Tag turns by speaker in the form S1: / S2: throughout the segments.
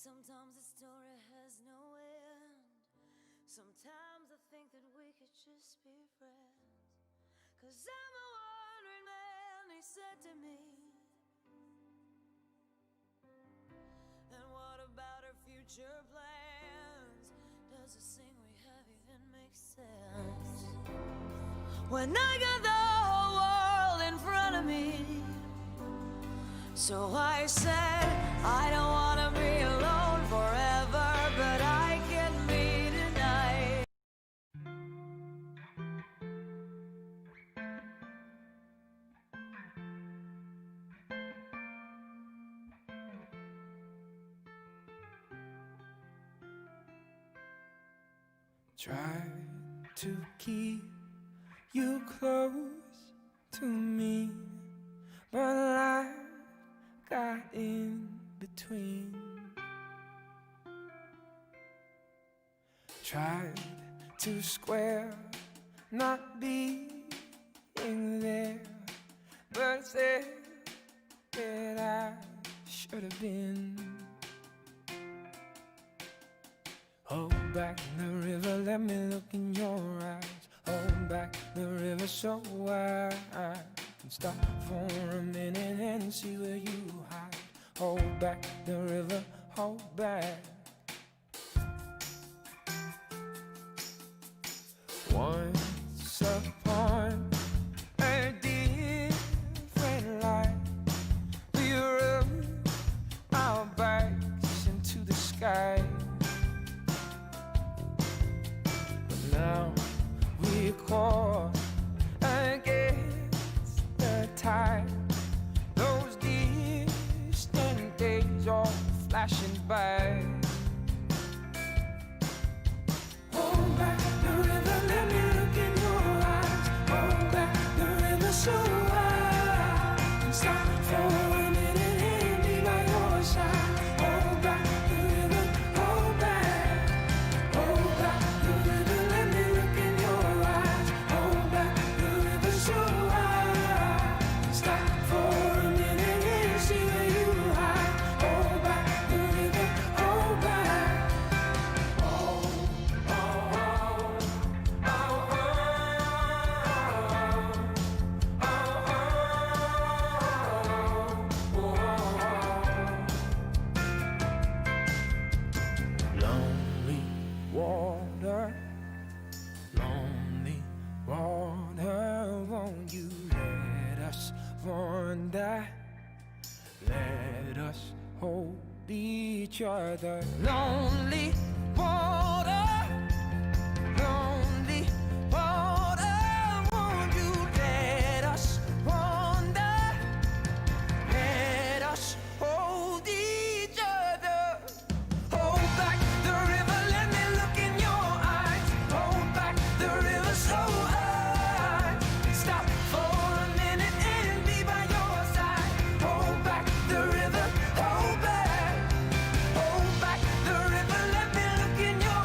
S1: Sometimes the story has no end. Sometimes I think that we could just be friends. 'Cause I'm a wandering man, he said to me. And what about our future plans? Does the thing we have even make sense? When I got the whole world in front of me. So I said, I don't want to be alone forever, but I can be tonight.
S2: Try to keep you close to me, but life got in between. Tried to square not being there, but said that I should have been. Hold back the river, let me look in your eyes. Hold back the river so I can stop for a minute and see where you hide. Hold back the river, hold back. Once upon a different life, we rubbed our backs into the sky. But now we're caught against the tide. Those distant days all flashing by. Hold back the river, let me look in your eyes. Hold back the river so I can stop for a minute and be by your side. Hold back the river, hold back. Hold back the river, let me look in your eyes. Hold back the river so I can stop for a minute and see where you hide. Hold back the river, hold back. Lonely water, won't you let us wander? Let us hold each other. Lonely water, won't you let us wander? Let us hold each other. Hold back the river, let me look in your eyes. Hold back the river so I can stop for a minute and be by your side. Hold back the river, hold back. Hold back the river, let me look in your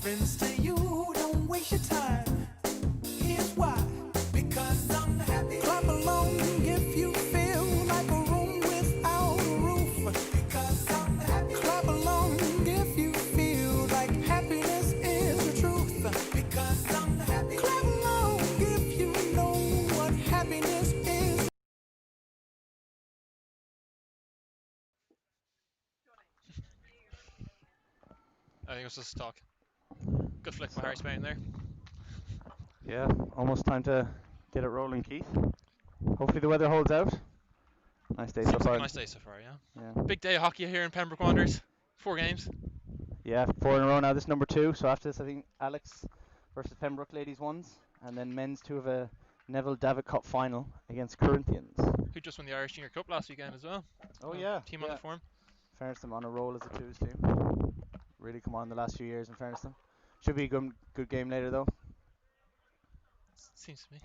S2: happens to you, don't waste your time. Here's why. Because I'm happy. Clap along if you feel like a room without a roof. Because I'm happy. Clap along if you feel like happiness is the truth. Because I'm happy. Clap along if you know what happiness is.
S3: I think it was just a talk. Good flick by Harry Spain there.
S4: Yeah, almost time to get it rolling, Keith. Hopefully the weather holds out. Nice day so
S3: Seems like
S4: far.
S3: a nice day so far, yeah.
S4: Yeah.
S3: Big day of hockey here in Pembroke Wanderers. 4 games.
S4: Yeah, 4 in a row now. This is number 2. So after this, I think Alex versus Pembroke ladies ones, and then men's 2 of a Neville Davitt Cup final against Corinthians.
S3: Who just won the Irish Junior Cup last weekend as well.
S4: Oh yeah,
S3: Team on the form.
S4: Fairness to them, on a roll as a twos team. Really come on the last few years. In fairness to them, should be a good game later though.
S3: Seems to me.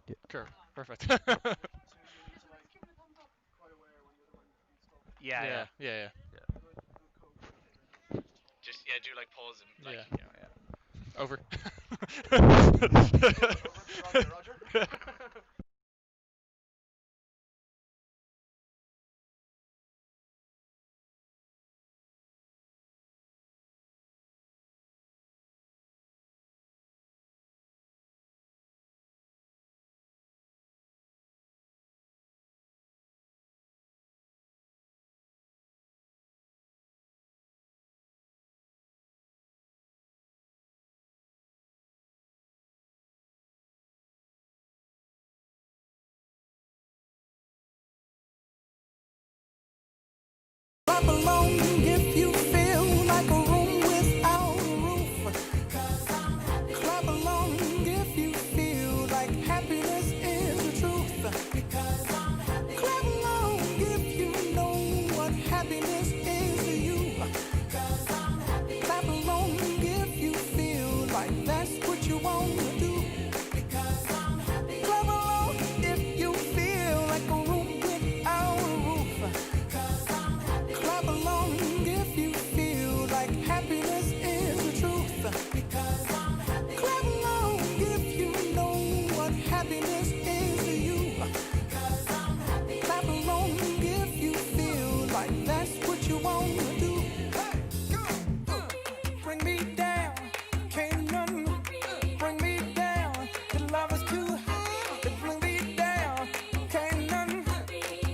S4: Yeah.
S3: Sure, perfect.
S4: Yeah.
S3: yeah.
S4: Just do like pause and
S3: Yeah.
S4: yeah.
S3: Over.
S4: Roger.
S2: Clap along if you feel like a room without a roof. Because I'm happy. Clap along if you feel like happiness is the truth. Because I'm happy. Clap along if you know what happiness is to you. Because I'm happy. Clap along if you feel like that's what you want to do. Because I'm happy. Clap along if you feel like a room without a roof. Because I'm happy. Clap along if you feel like happiness is the truth. Because I'm happy. Clap along if you know what happiness is to you. Because I'm happy. Clap along if you feel like that's what you want to do. Hey, go! Bring me down, can't none bring me down. The love is too high to bring me down. Can't none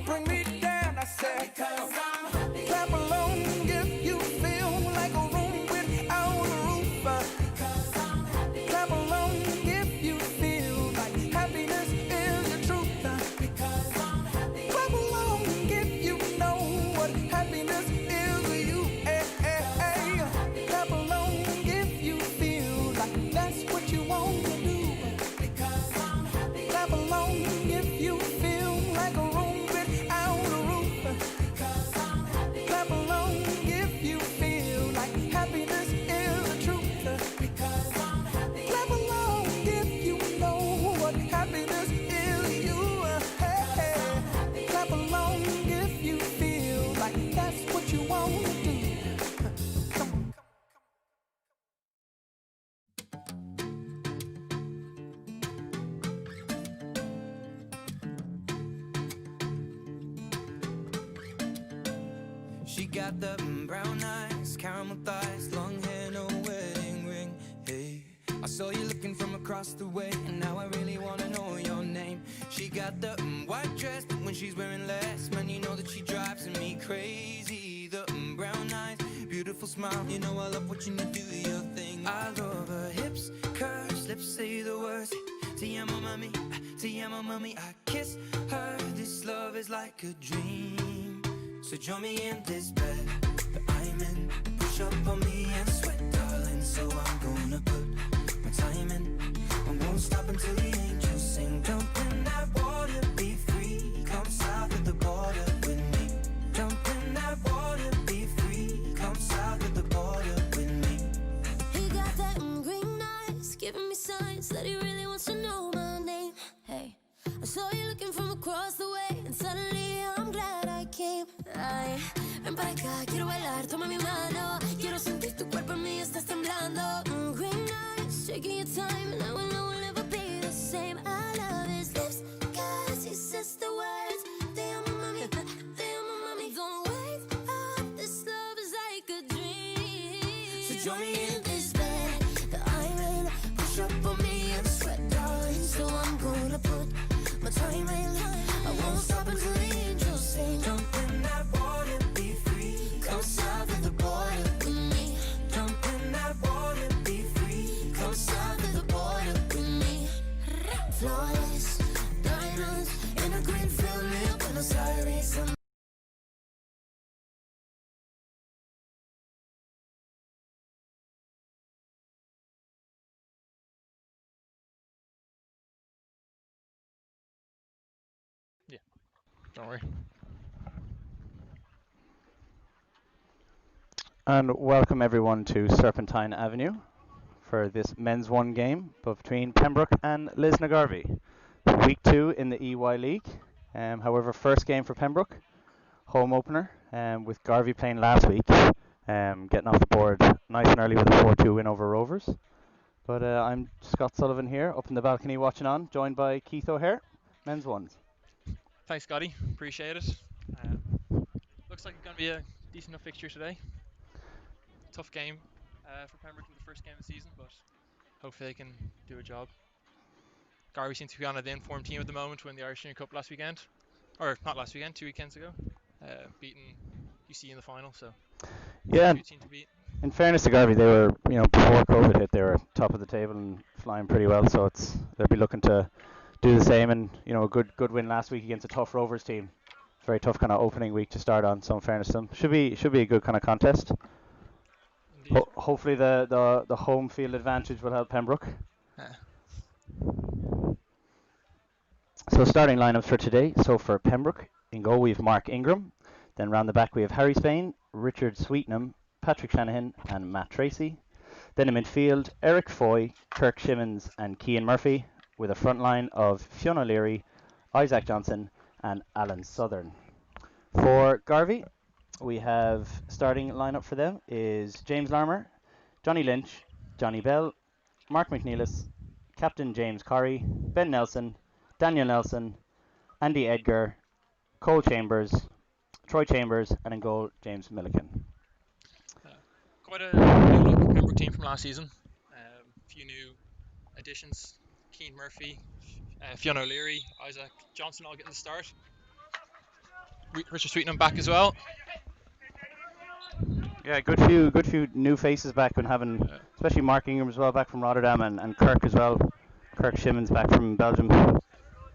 S2: bring me down. I said, because I'm happy. Clap along if you feel like a room without a roof. Because I'm happy. Clap along if you feel like happiness is the truth. Because I'm happy. Clap along if you know what happiness is to you. Hey, hey, hey. Clap along if you feel like that's what you want to do. Because I'm happy. Clap along if you feel like a room without a roof. Because I'm happy. Clap along if you feel like happiness is the truth. Because I'm happy. Clap along if you know what happiness is to you. Hey, hey. Clap along if you feel like that's what you want to do. Come on.
S5: She got the brown eyes, caramel thighs, long hair, no wedding ring. Hey, I saw you looking from across the way, and now I really wanna know your name. She got the white dress, but when she's wearing less, man, you know that she drives me crazy. The brown eyes, beautiful smile, you know I love watching you do your thing. I love her hips, curves, lips say the words. Te amo, mommy, I kiss her. This love is like a dream. So join me in this bed that I'm in. Push up on me and sweat, darling. So I'm gonna put my time in. I won't stop until the angels sing. Jump in that water, be free. Come south of the border with me. Jump in that water, be free. Come south of the border with me.
S6: He got that green eyes, giving me signs that he really wants to know my name. Hey, I saw you looking from across the way, and suddenly came. Ay, ven para acá, quiero bailar, toma mi mano. Quiero sentir tu cuerpo en mí, estás temblando. Green eyes, taking your time, and I will know we'll never be the same. I love his lips, cause he says the words. They are my mommy, they are my mommy. Don't wake up, this love is like a dream. So join me in this bed that I'm in. Push up on me and sweat, darling. So I'm gonna put my time in. I won't stop until the angels sing. Jump in that water, be free. Come south of the border with me. Jump in that water, be free. Come south of the border with me. Flawless diamonds in a green field near Buenos Aires.
S3: Yeah, don't worry.
S4: And welcome everyone to Serpentine Avenue for this men's one game between Pembroke and Lisnagarvey. Week 2 in the EY League. However, first game for Pembroke, home opener, with Garvey playing last week, getting off the board nice and early with a 4-2 win over Rovers. But I'm Scott Sullivan here, up in the balcony watching on, joined by Keith O'Hare, men's ones.
S3: Thanks, Scotty. Appreciate it. Looks like it's going to be a decent enough fixture today. Tough game for Pembroke in the first game of the season, but hopefully they can do a job. Garvey seems to be on the informed team at the moment, winning the Irish Junior Cup last weekend. Or not last weekend, 2 weekends ago. Beating UC in the final, so
S4: Yeah,
S3: team to beat.
S4: in fairness to Garvey, they were, before COVID hit, they were top of the table and flying pretty well. So they'll be looking to do the same, and a good win last week against a tough Rovers team. Very tough kind of opening week to start on. So in fairness to them, should be a good kind of contest. Hopefully the home field advantage will help Pembroke. So starting lineups for today. So for Pembroke, in goal we have Mark Ingram. Then round the back we have Harry Spain, Richard Sweetenham, Patrick Shanahan and Matt Tracy. Then in midfield, Eric Foy, Kirk Shimmons and Cian Murphy, with a front line of Fionn O'Leary, Isaac Johnson and Alan Southern. For Garvey, we have starting lineup for them is James Larmour, Johnny Lynch, Johnny Bell, Mark McNeilis, Captain James Corrie, Ben Nelson, Daniel Nelson, Andy Edgar, Cole Chambers, Troy Chambers, and in goal, James Milliken.
S3: Quite a new look Pembroke team from last season. A few new additions. Cian Murphy, Fionn O'Leary, Isaac Johnson all getting the start. Richard Sweetenham back as well.
S4: Yeah, good few new faces back when having, especially Mark Ingram as well, back from Rotterdam, and Kirk as well. Kirk Shimmons back from Belgium.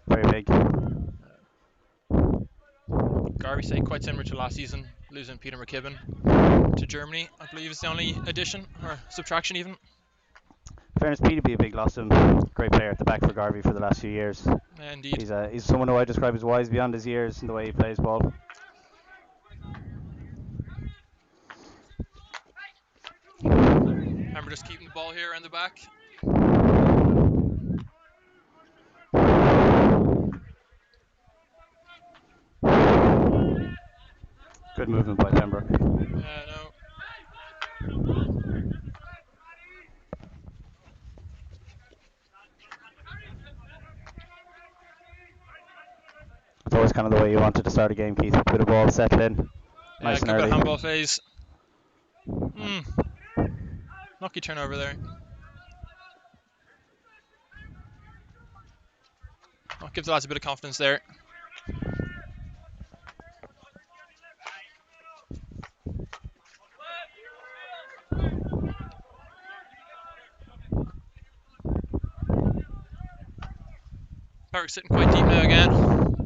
S4: Very big.
S3: Garvey say quite similar to last season, losing Peter McKibben to Germany. I believe is the only addition or subtraction even.
S4: In fairness, Peter be a big loss to him. Great player at the back for Garvey for the last few years.
S3: Indeed.
S4: He's someone who I describe as wise beyond his years in the way he plays ball.
S3: Remember just keeping the ball here around the back.
S4: Good movement by Pembroke.
S3: No.
S4: It's always kind of the way you wanted to start a game, Keith. A bit of ball settle in. Nice and
S3: good
S4: early.
S3: bit of handball phase. Lucky turnover there. Gives the lads a bit of confidence there. Pembroke sitting quite deep now again.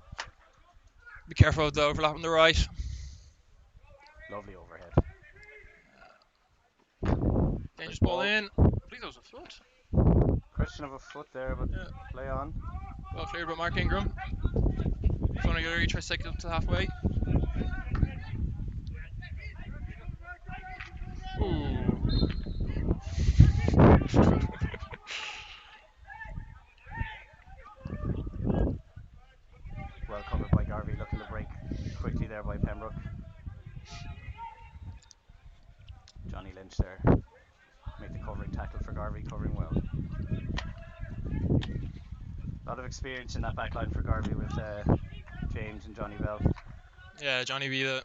S3: Be careful of the overlap on the right.
S4: Lovely overhead.
S3: Dangerous ball in. I believe that was a foot.
S4: Question of a foot there, but play on.
S3: Well cleared by Mark Ingram. Fionn O'Leary tries to take it up to halfway. Ooh.
S4: Well covered by Garvey, looking to break quickly there by Pembroke. Johnny Lynch there. Make the covering tackle for Garvey, covering well. A lot of experience in that back line for Garvey with James and Johnny Bell.
S3: Yeah, Johnny B, the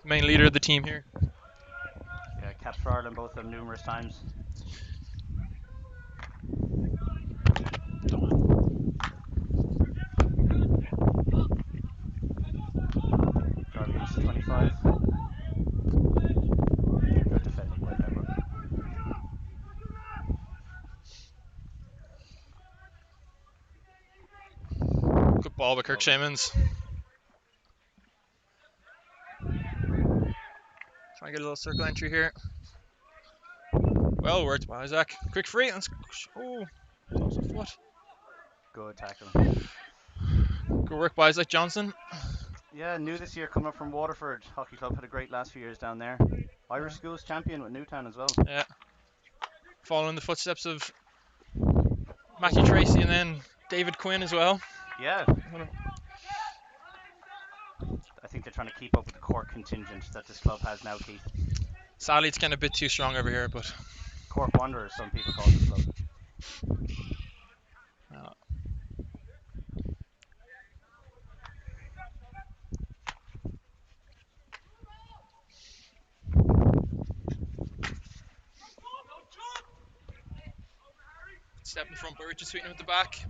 S3: main leader of the team here.
S4: Yeah, capped for Ireland, both of them numerous times. Garvey into 25. Good defending by Pembroke.
S3: Good ball by Kirk Shamans. Try and get a little circle entry here. Well worked by Isaac. Quick free. And oh, that was a foot.
S4: Good tackle.
S3: Good work by Isaac Johnson.
S4: Yeah, new this year, coming up from Waterford. Hockey Club had a great last few years down there. Irish schools champion with Newtown as well.
S3: Yeah. Following the footsteps of Matthew Tracy and then David Quinn as well.
S4: Yeah. I think they're trying to keep up with the Cork contingent that this club has now, Keith.
S3: Sadly, it's getting a bit too strong over here, but
S4: Cork Wanderers, some people call this club.
S3: step in front by Richard Sweetenham at the back.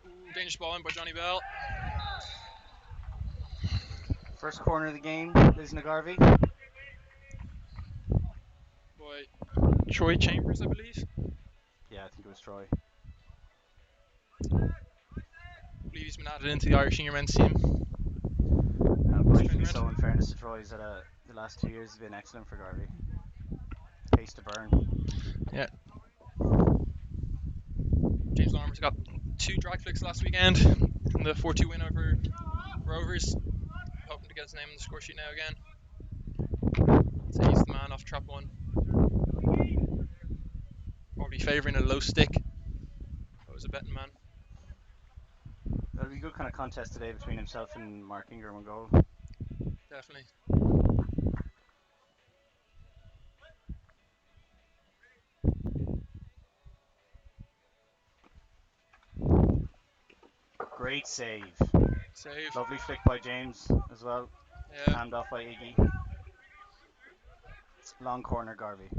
S3: Ooh, dangerous ball in by Johnny Bell.
S4: First corner of the game, Lisnagarvey.
S3: By Troy Chambers, I believe.
S4: Yeah, I think it was Troy.
S3: I believe he's been added into the Irish senior men's team.
S4: Rightfully so, in fairness to Troy, that the last 2 years have been excellent for Garvey. Pace to burn.
S3: Yeah. James Lorimer's got 2 drag flicks last weekend in the 4-2 win over Rovers. Hoping to get his name on the score sheet now again. So he's the man off trap 1. Probably favouring a low stick. If I was a betting man.
S4: That'll be a good kind of contest today between himself and Mark Ingram on goal.
S3: Definitely.
S4: Great save.
S3: Save.
S4: Lovely flick by James as well.
S3: Yeah.
S4: Hammed off by Iggy. Long corner, Garvey.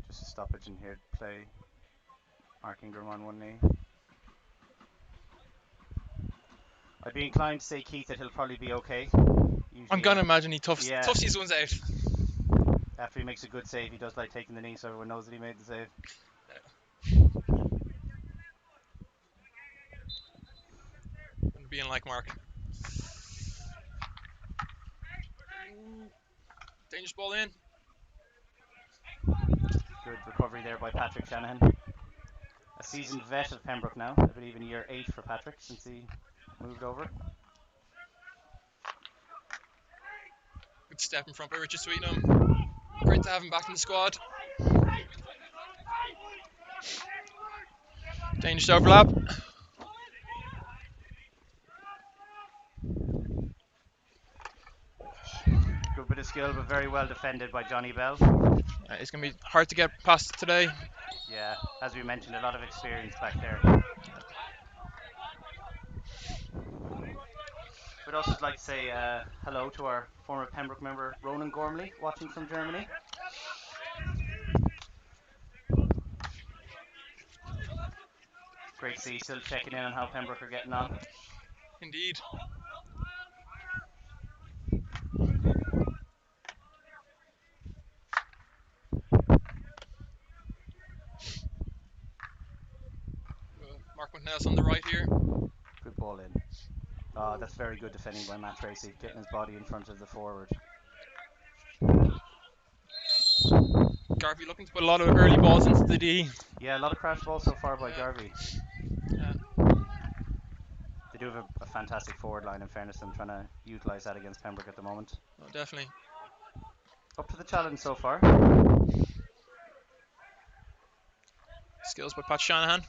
S4: Just a stoppage in here to play. Mark Ingram on one knee. I'd be inclined to say, Keith, that he'll probably be okay.
S3: I'm going to imagine he toughs these ones out.
S4: After he makes a good save, he does like taking the knee, so everyone knows that he made the save.
S3: And being like Mark. Dangerous ball in.
S4: Good recovery there by Patrick Shanahan. A seasoned vet of Pembroke now. I believe in year 8 for Patrick since he moved over.
S3: Good step in front by Richard Sweetenham. Great to have him back in the squad. Dangerous overlap.
S4: Good bit of skill, but very well defended by Johnny Bell.
S3: It's going to be hard to get past today.
S4: Yeah, as we mentioned, a lot of experience back there. We'd also like to say hello to our former Pembroke member, Ronan Gormley, watching from Germany. Great to see you still checking in on how Pembroke are getting on.
S3: Indeed. Mark McNeil's on the right here.
S4: Good ball in. That's very good defending by Matt Tracy, getting his body in front of the forward.
S3: Garvey looking to put a lot of early balls into the D.
S4: Yeah, a lot of crash balls so far by Garvey.
S3: Yeah.
S4: They do have a fantastic forward line, in fairness. I'm trying to utilise that against Pembroke at the moment.
S3: Oh, definitely.
S4: Up to the challenge so far.
S3: Skills by Pat Shanahan.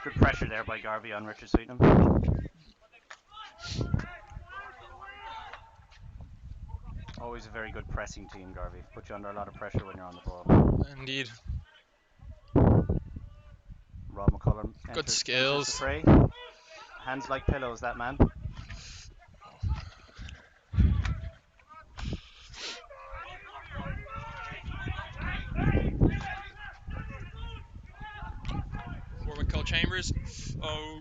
S4: Good pressure there by Garvey on Richard Sweetenham. Always a very good pressing team, Garvey. Put you under a lot of pressure when you're on the ball.
S3: Indeed.
S4: Rob McCullum
S3: Good
S4: enters the
S3: skills.
S4: fray. Hands like pillows, that man.
S3: Warwick Cole Chambers. Oh.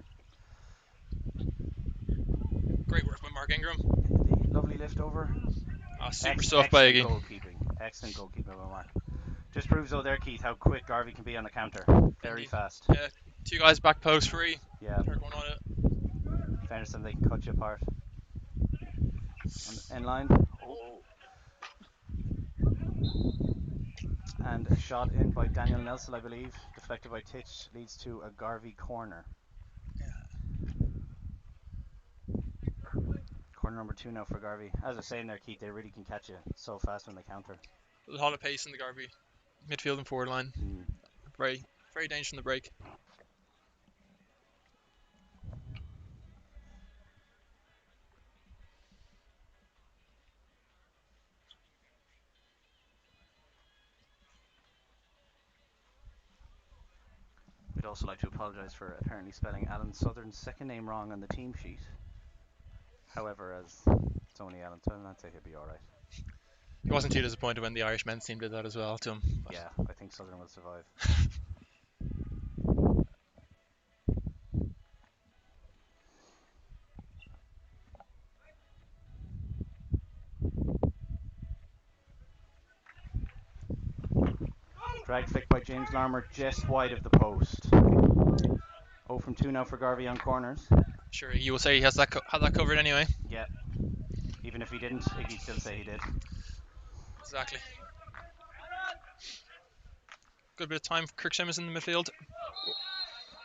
S3: Great work by Mark Ingram.
S4: The lovely lift over.
S3: Oh, super stuff by
S4: Excellent
S3: Iggy.
S4: goalkeeping. Excellent goalkeeping by Mark. Just proves though there, Keith, how quick Garvey can be on the counter. Very
S3: Indeed.
S4: fast.
S3: Yeah, two guys back post free.
S4: Yeah.
S3: Third one on it.
S4: Fairness to them, they can cut you apart. On the end line. Oh. And a shot in by Daniel Nelson, I believe. Deflected by Titch, leads to a Garvey corner. Corner number 2 now for Garvey. As I was saying there, Keith, they really can catch you so fast when they counter.
S3: A lot of pace in the Garvey midfield and forward line. Very, very dangerous in the break.
S4: We'd also like to apologise for apparently spelling Alan Southern's second name wrong on the team sheet. However, as it's only Alan Southern, I'd say he'll be alright.
S3: He wasn't too disappointed when the Irish men's team did that as well to him.
S4: Yeah, I think Southern will survive. Drag flick by James Larmour just wide of the post. 0 from 2 now for Garvey on corners.
S3: Sure, you will say he has that had that covered anyway.
S4: Yeah. Even if he didn't, Iggy'd still say he did.
S3: Exactly. Good bit of time for Kirk Simmons in the midfield.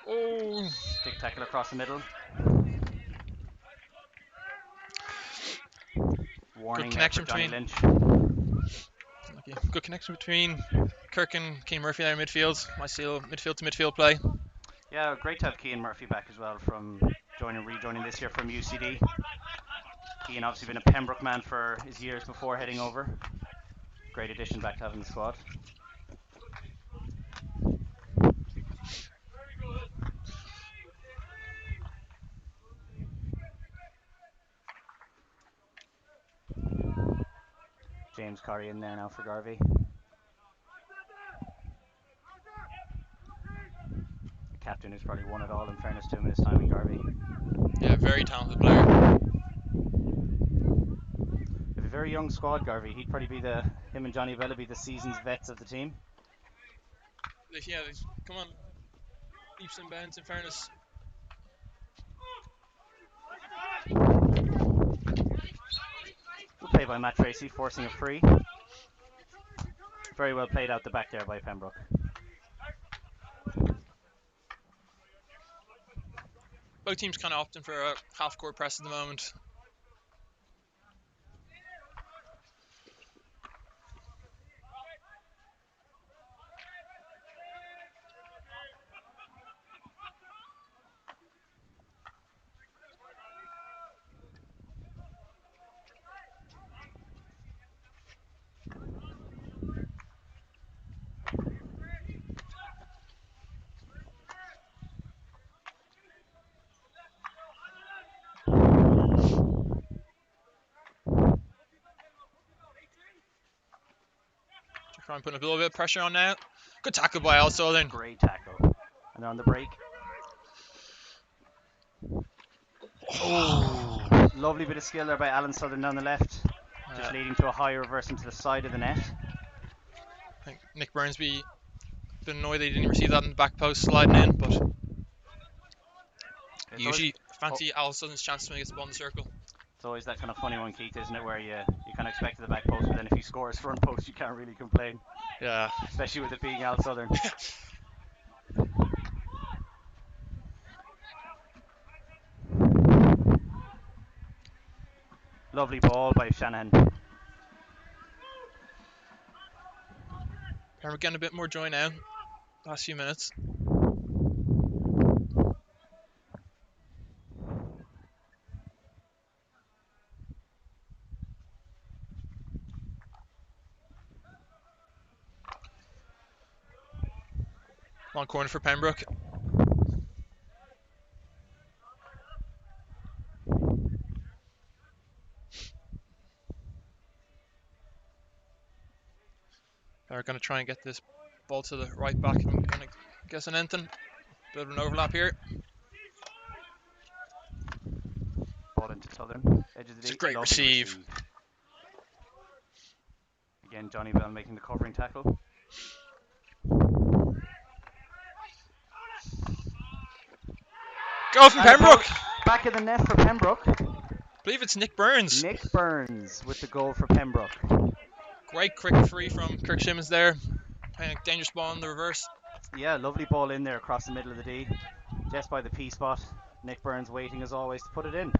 S3: Oh.
S4: Stick tackle across the middle. Warning there for Johnny Lynch.
S3: Good connection between Kirk and Keane Murphy there in midfield. Might see a midfield to midfield play.
S4: Yeah, great to have Keane Murphy back as well from rejoining this year from UCD. Keane obviously been a Pembroke man for his years before heading over. Great addition back to have in the squad. James Corrie in there now for Garvey. The captain who's probably won it all, in fairness to him, in his time in Garvey.
S3: Yeah, very talented player.
S4: With a very young squad, Garvey, he'd probably be him and Johnny Bella be the seasoned vets of the team.
S3: Yeah, come on. Leaps and bounds in fairness.
S4: Good play by Matt Tracy, forcing a free. Very well played out the back there by Pembroke.
S3: Both teams kind of opting for a half-court press at the moment. Try and put a little bit of pressure on now. Good tackle by Al Southern.
S4: Great tackle. And they're on the break. Oh, lovely bit of skill there by Alan Southern down the left. Just leading to a high reverse into the side of the net.
S3: I think Nick Burnsby a bit annoyed that he didn't receive that in the back post sliding in, but
S4: It's
S3: Usually fancy Al Southern's chance when he gets the ball in the circle.
S4: It's always that kind of funny one, Keith, isn't it? Where you kind of expect the back post, but then if he scores front post, you can't really complain.
S3: Yeah.
S4: Especially with it being Al Southern. Lovely ball by Shanahan.
S3: We're getting a bit more joy now. Last few minutes. Long corner for Pembroke. They're going to try and get this ball to the right back. I'm going to guess an anything. Bit of an overlap here.
S4: Ball into Southern. Edge of the
S3: It's a
S4: D.
S3: great
S4: Lovely
S3: receive.
S4: Again, Johnny Bell making the covering tackle.
S3: Go from
S4: And a
S3: Pembroke!
S4: ball back of the net for Pembroke.
S3: I believe it's Nick Burns.
S4: Nick Burns with the goal for Pembroke.
S3: Great quick free from Kirk Simmons there. Playing a dangerous ball in the reverse.
S4: Yeah, lovely ball in there across the middle of the D. Just by the P spot. Nick Burns waiting as always to put it in.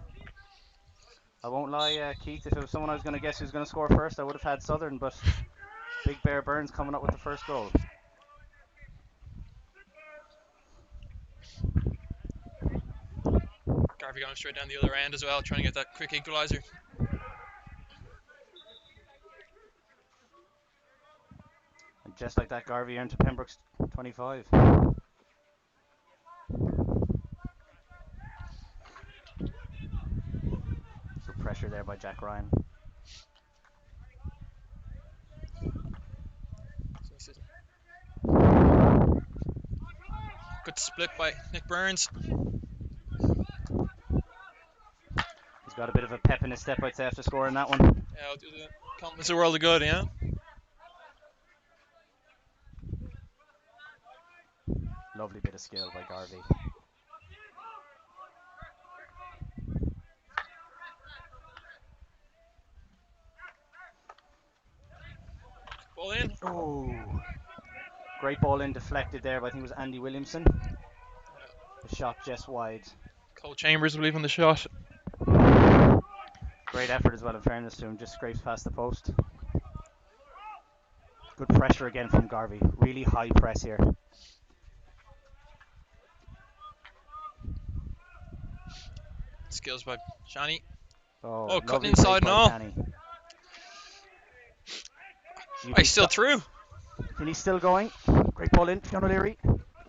S4: I won't lie, Keith, if it was someone I was going to guess who's going to score first, I would have had Southern, but Big Bear Burns coming up with the first goal.
S3: Garvey going straight down the other end as well, trying to get that quick equaliser.
S4: And just like that, Garvey earned to Pembroke's 25. Good pressure there by Jack Ryan.
S3: Good split by Nick Burns.
S4: He's got a bit of a pep in his step, I'd say, after scoring that one.
S3: Yeah, I'll do the compliments a world of good, yeah.
S4: Lovely bit of skill by Garvey.
S3: Ball in.
S4: Oh, great ball in, deflected there by I think it was Andy Williamson. The shot just wide.
S3: Cole Chambers, I believe, on the shot.
S4: Great effort as well, in fairness to him, just scrapes past the post. Good pressure again from Garvey. Really high press here.
S3: Skills by Shani.
S4: Oh,
S3: cutting
S4: lovely
S3: inside
S4: break
S3: and all.
S4: by Shani.
S3: He's still through.
S4: And he's still going. Great ball in, Fionn O'Leary.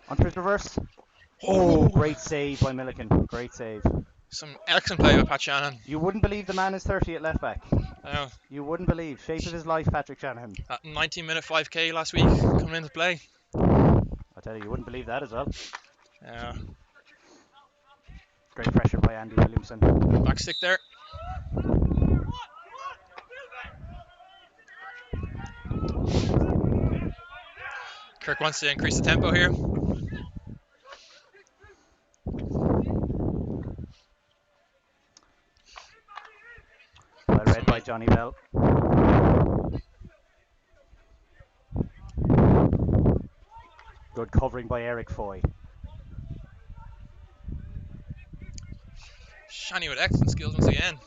S4: Onto his reverse. Oh, great save by Milliken. Great save.
S3: Some excellent play by Pat Shanahan.
S4: You wouldn't believe the man is 30 at left back.
S3: I know.
S4: You wouldn't believe. Shape of his life, Patrick Shanahan.
S3: That 19-minute 5k last week coming into play.
S4: I tell you, you wouldn't believe that as well.
S3: Yeah.
S4: Great pressure by Andy Williamson.
S3: Back stick there. Kirk wants to increase the tempo here.
S4: Well read by Johnny Bell. Good covering by Eric Foy.
S3: Shani with excellent skills once again.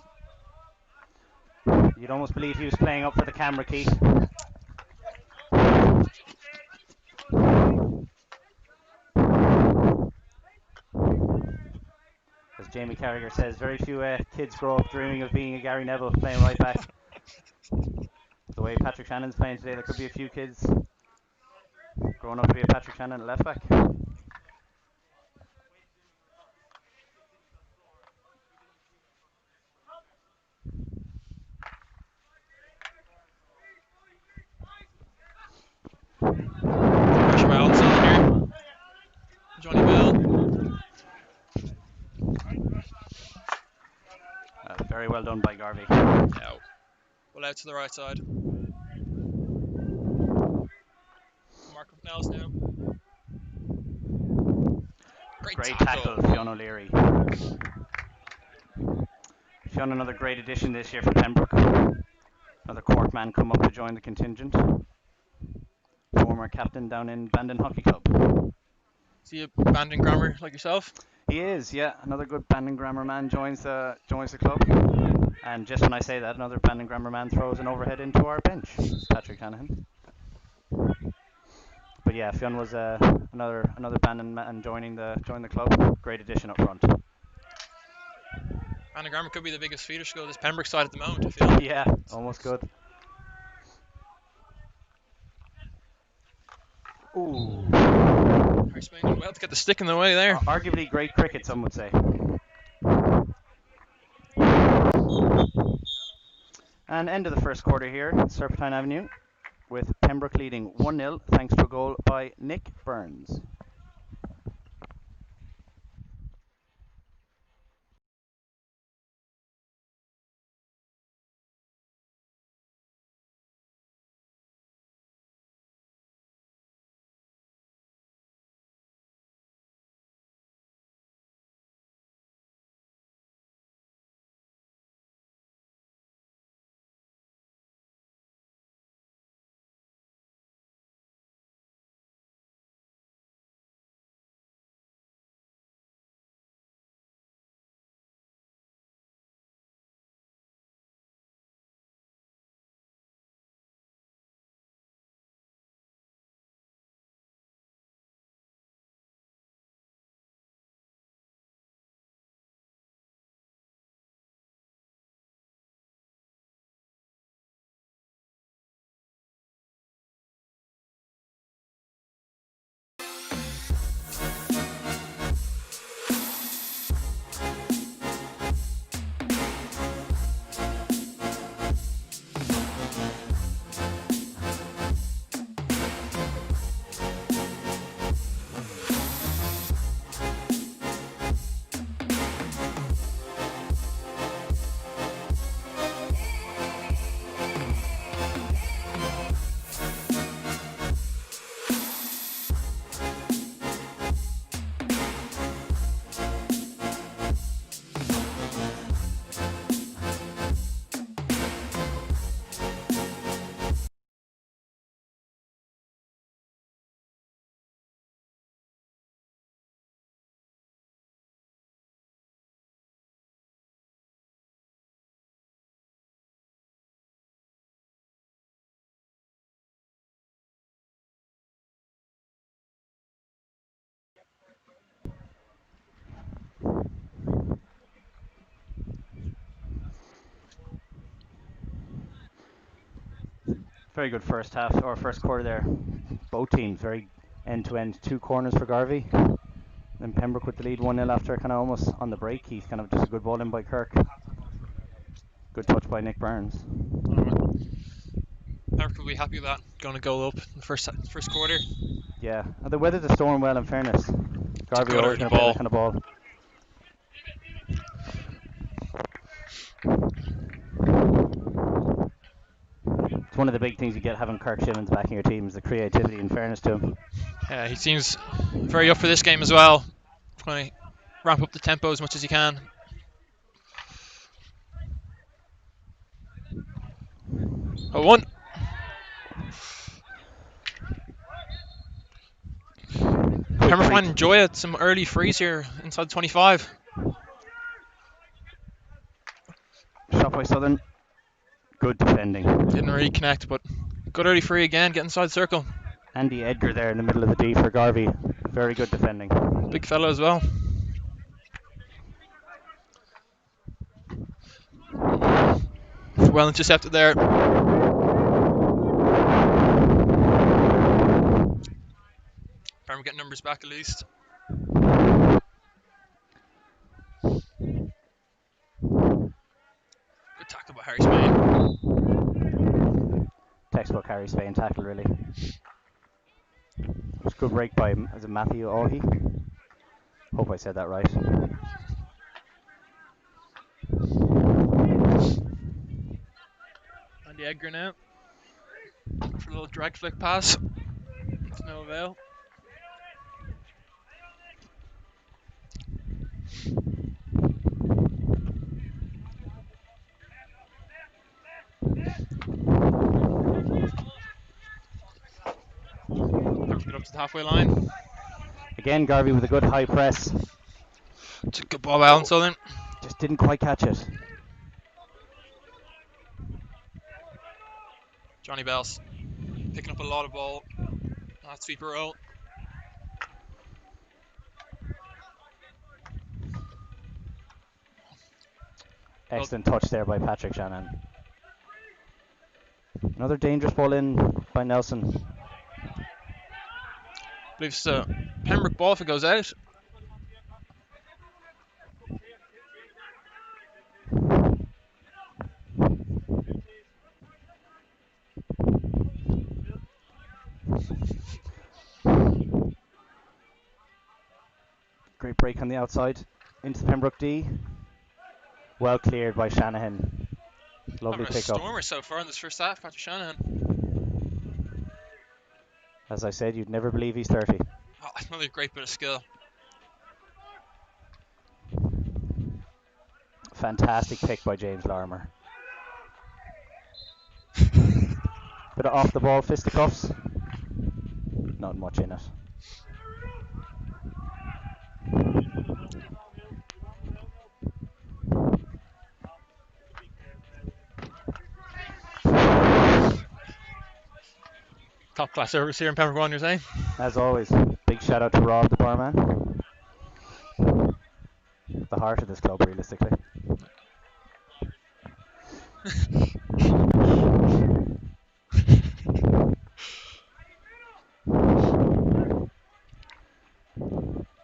S4: You'd almost believe he was playing up for the camera, Keith. As Jamie Carragher says, very few kids grow up dreaming of being a Gary Neville playing right back. The way Patrick Shannon's playing today, there could be a few kids growing up to be a Patrick Shannon at left back.
S3: Pressure by outside here. Johnny Bell.
S4: Very well done by Garvey.
S3: Yeah. Well out to the right side. Mark Nels now.
S4: Great tackle, Fionn O'Leary. Fionn, another great addition this year for Pembroke. Another Cork man come up to join the contingent. Former captain down in Bandon Hockey Club.
S3: Is he a Bandon Grammar like yourself?
S4: He is, yeah. Another good Bandon Grammar man joins the club. And just when I say that, another Bandon Grammar man throws an overhead into our bench, Patrick Shanahan. But yeah, Fionn was another Bandon man joining the club. Great addition up front.
S3: Bandon Grammar could be the biggest feeder school this Pembroke side at the moment, I feel.
S4: Yeah, almost good. Ooh.
S3: Harry Spain did well to get the stick in the way there.
S4: Arguably great cricket, some would say. And end of the first quarter here at Serpentine Avenue, with Pembroke leading 1-0 thanks to a goal by Nick Burns. Very good first half, or first quarter there. Both teams very end-to-end, 2 corners for Garvey. Then Pembroke with the lead 1-0 after kind of almost on the break. He's kind of just a good ball in by Kirk. Good touch by Nick Burns.
S3: Pembroke will be happy with that, going to goal up in the first quarter.
S4: Yeah, they weathered the storm well in fairness. Garvey
S3: good
S4: always
S3: early
S4: going to play
S3: ball.
S4: that kind of ball. It's one of the big things you get having Kirk Shimmons back in your team is the creativity and fairness to him.
S3: Yeah, he seems very up for this game as well. Trying to ramp up the tempo as much as he can. A 1. Pembroke might enjoy it. Some early frees here inside the 25.
S4: Shot by Southern. Good defending.
S3: Didn't really connect, but good early free again, get inside the circle.
S4: Andy Edgar there in the middle of the D for Garvey. Very good defending.
S3: Big fellow as well. Well intercepted there. Pembroke getting numbers back at least. Good tackle by Harry Spain.
S4: Textbook Harry Spain tackle, really. It was a good break by is it Matthew Aughey? Hope I said that right.
S3: Andy Edgar now. For a little drag flick pass. It's no avail. the halfway line.
S4: Again, Garvey with a good high press.
S3: It's a good ball out in Southern.
S4: Just didn't quite catch it.
S3: Johnny Bells picking up a lot of ball. That sweeper roll.
S4: Excellent touch there by Patrick Shanahan. Another dangerous ball in by Nelson.
S3: I believe it's a Pembroke ball if it goes out.
S4: Great break on the outside into the Pembroke D. Well cleared by Shanahan. Lovely
S3: Having a
S4: pick up.
S3: stormer so far in this first half, Patrick Shanahan.
S4: As I said, you'd never believe he's 30.
S3: Oh, another great bit of skill.
S4: Fantastic pick by James Larimer. Bit of off the ball fisticuffs. Not much in it.
S3: Top class service here in Pembroke 1, you're saying?
S4: As always, big shout out to Rob, the barman. The heart of this club, realistically.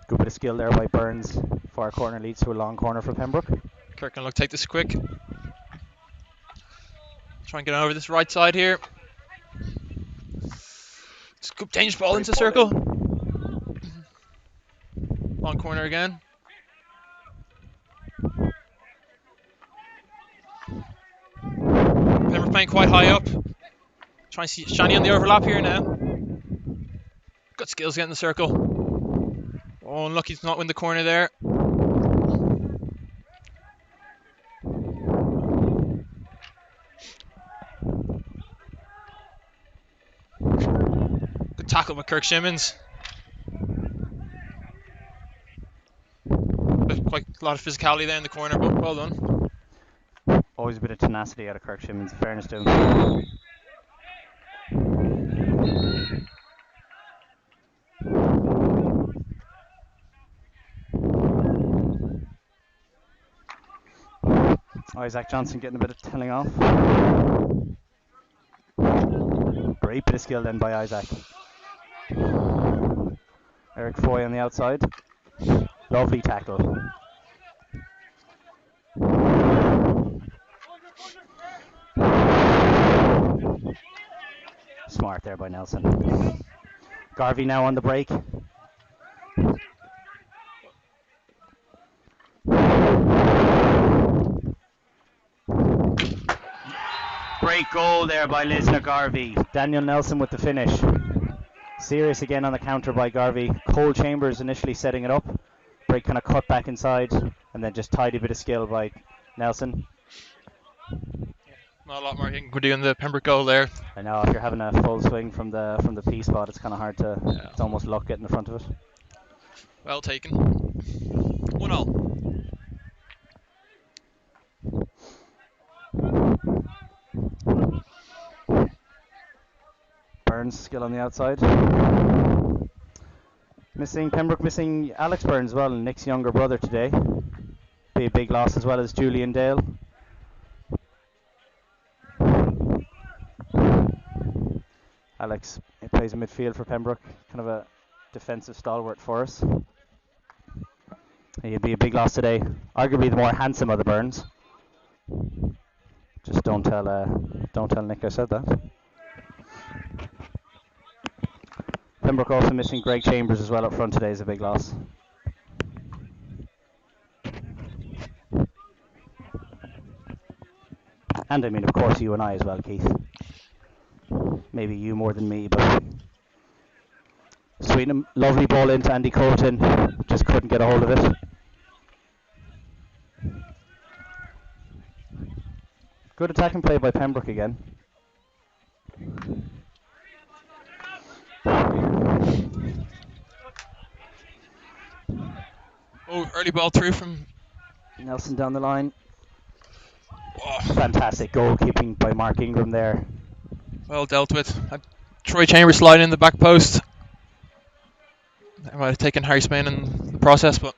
S4: Good bit of skill there by Burns. Far corner leads to a long corner for Pembroke.
S3: Kirk can look take this quick. Try and get over this right side here. It's a good dangerous ball into the circle. Long corner again. Pembroke playing quite high up. Trying to see Shani on the overlap here now. Got skills getting the circle. Oh, unlucky to not win the corner there. Good tackle by Kirk Shimmons. Quite a lot of physicality there in the corner, but well done.
S4: Always a bit of tenacity out of Kirk Shimmons, in fairness to him. Isaac Johnson getting a bit of telling off. Great bit of skill then by Isaac. Eric Foy on the outside. Lovely tackle. Smart there by Nelson. Garvey now on the break. Great goal there by Lisnagarvey. Daniel Nelson with the finish. Serious again on the counter by Garvey. Cole Chambers initially setting it up. Break kind of cut back inside, and then just tidy bit of skill by Nelson.
S3: Not a lot more you can do in the Pembroke goal there.
S4: I know if you're having a full swing from the P spot, it's kind of hard to.
S3: Yeah.
S4: It's almost luck getting in front of it.
S3: Well taken. 1-0.
S4: Burns skill on the outside. Pembroke missing Alex Burns as well, Nick's younger brother today. Be a big loss as well as Julian Dale. Alex plays in midfield for Pembroke, kind of a defensive stalwart for us. He'd be a big loss today. Arguably the more handsome of the Burns. Just don't tell Nick I said that. Pembroke also missing Greg Chambers as well up front today is a big loss. And I mean, of course, you and I as well, Keith. Maybe you more than me, but Sweetenham, lovely ball into Andy Colton, just couldn't get a hold of it. Good attacking play by Pembroke again.
S3: Early ball through from.
S4: Nelson down the line.
S3: Oh,
S4: Fantastic goalkeeping by Mark Ingram there.
S3: well dealt with. Troy Chambers sliding in the back post. That might have taken Harry Spain in the process, but.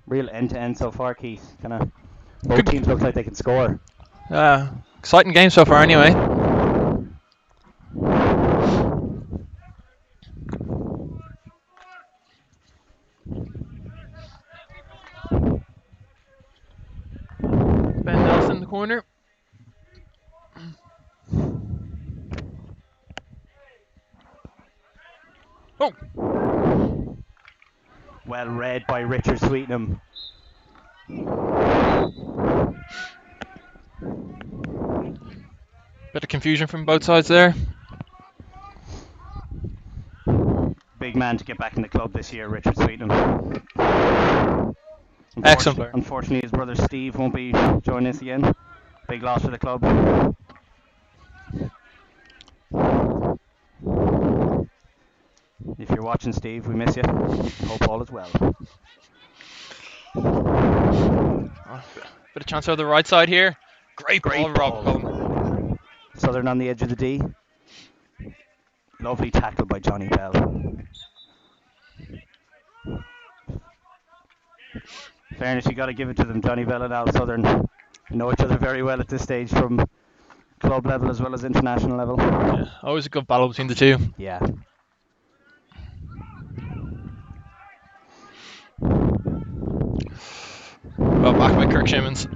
S4: Real end-to-end so far, Keith. Both
S3: Good.
S4: teams look like they can score.
S3: Exciting game so far, anyway. Ben Nelson in the corner. Oh,
S4: Well read by Richard Sweetenham.
S3: bit of confusion from both sides there.
S4: Big man to get back in the club this year, Richard Sweetenham.
S3: Excellent player.
S4: Unfortunately, his brother Steve won't be joining us again. Big loss for the club. If you're watching, Steve, we miss you. Hope all is well.
S3: Bit of chance over the right side here. Great ball, Rob
S4: ball.
S3: Cullen.
S4: Southern on the edge of the D. Lovely tackle by Johnny Bell. Fairness, you got to give it to them. Johnny Bell and Al Southern know each other very well at this stage, from club level as well as international level.
S3: Yeah, always a good battle between the two.
S4: Yeah.
S3: Well back by Kirk Shimmons.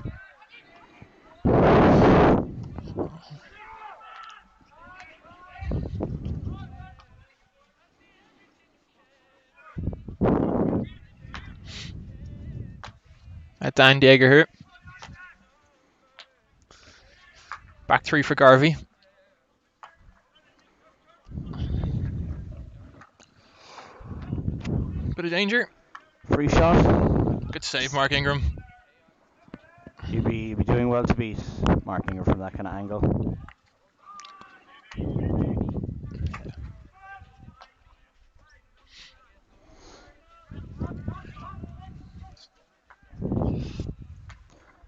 S3: At Dan Dieger here. Back three for Garvey. Bit of danger.
S4: Free shot.
S3: Good save, Mark Ingram.
S4: You'd be doing well to beat Mark Ingram from that kind of angle.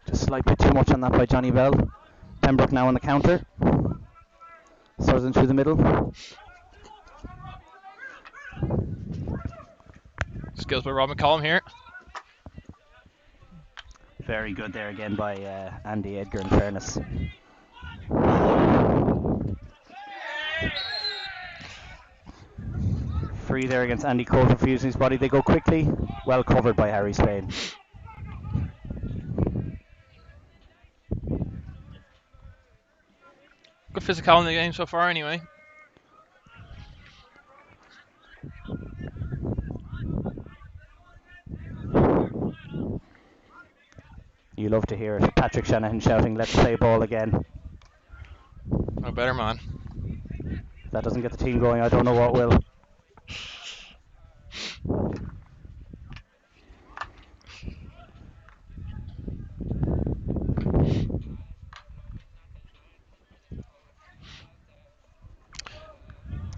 S4: Just a slight bit too much on that by Johnny Bell. Pembroke now on the counter. Southern through the middle.
S3: Skills by Rob McCollum here.
S4: Very good there again by Andy Edgar, in fairness. Free there against Andy Coulter for using his body. They go quickly. Well covered by Harry Spain.
S3: Good physical in the game so far, anyway.
S4: You love to hear it. Patrick Shanahan shouting, "Let's play ball again."
S3: No better man.
S4: If that doesn't get the team going, I don't know what will.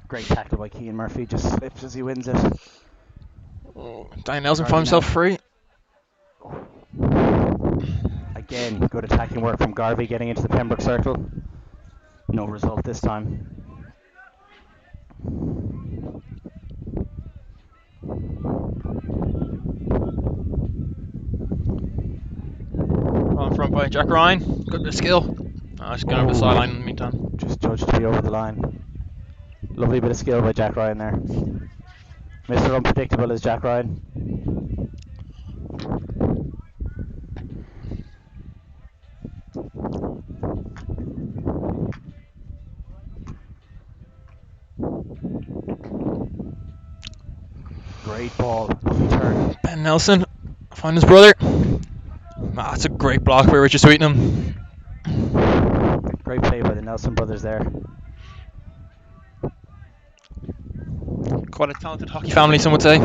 S4: Great tackle by Keane Murphy, just slips as he wins it.
S3: Oh, Dan Nelson found himself free.
S4: Again, good attacking work from Garvey getting into the Pembroke circle. No result this time.
S3: On front by Jack Ryan. Good bit of skill. Oh, he's going over the sideline in the meantime.
S4: Just judged to be over the line. Lovely bit of skill by Jack Ryan there. Mr. Unpredictable is Jack Ryan. Great ball. Lovely turn.
S3: Ben Nelson find his brother. That's a great block by Richard Sweetenham.
S4: Great play by the Nelson brothers there.
S3: Quite a talented hockey family, some would say.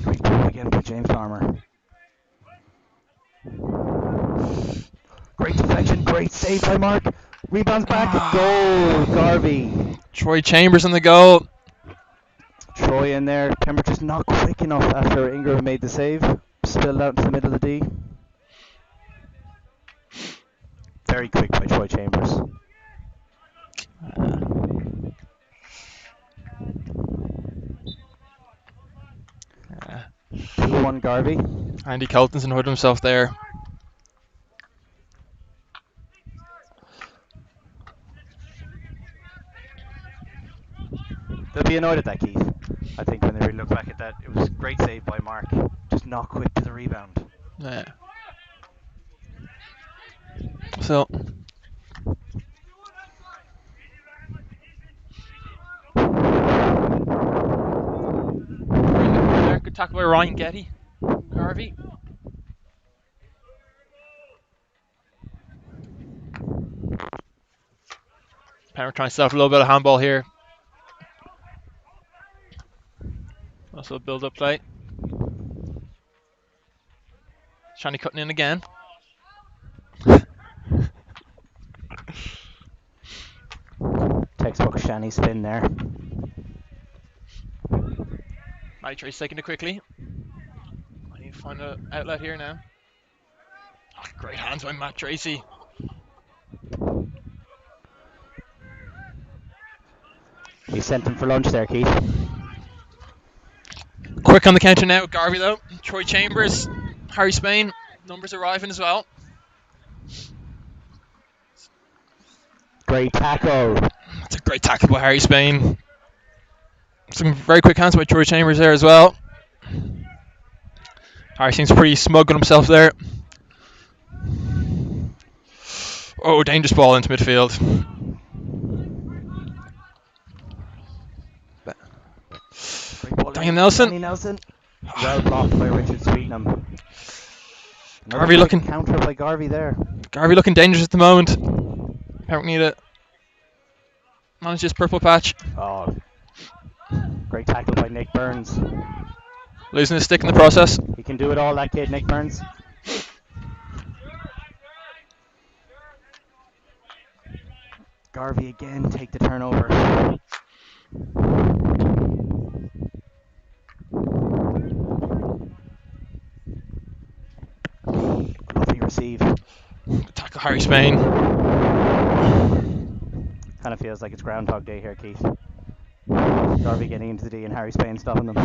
S4: Great ball again by James Farmer. Great deflection save by Mark. Rebounds back. Goal, Garvey.
S3: Troy Chambers in the goal.
S4: Troy in there. Pembroke just not quick enough after Ingram made the save. Spilled out into the middle of the D. Very quick by Troy Chambers.
S3: Uh,
S4: 2-1 Garvey.
S3: Andy Coltonson hooded himself there.
S4: They'll be annoyed at that, Keith. I think when they really look back at that, it was a great save by Mark. Just not quick to the rebound.
S3: Yeah. So. Good tackle by Ryan Getty. Garvey. Pembroke trying to set up a little bit of handball here. Also build up play. Shani cutting in again.
S4: Textbook Shani spin there.
S3: Right, Trace taking it quickly. I need to find an outlet here now. Oh, great hands by Matt Tracy.
S4: He sent him for lunch there, Keith.
S3: Quick on the counter now, Garvey though. Troy Chambers, Harry Spain, numbers arriving as well.
S4: Great tackle.
S3: That's a great tackle by Harry Spain. Some very quick hands by Troy Chambers there as well. Harry seems pretty smug on himself there. Oh, dangerous ball into midfield. Daniel Nelson.
S4: Danny Nelson. Well blocked by Richard Sweetnam.
S3: Garvey looking
S4: counter by Garvey there.
S3: Garvey looking dangerous at the moment. Pembroke need to manage this purple patch.
S4: Oh, great tackle by Nick Burns.
S3: Losing his stick in the process.
S4: He can do it all, that kid, Nick Burns. Garvey again take the turnover. Lovely receive.
S3: Tackle Harry Spain.
S4: Kind of feels like it's Groundhog Day here, Keith. Garvey getting into the D and Harry Spain stopping them.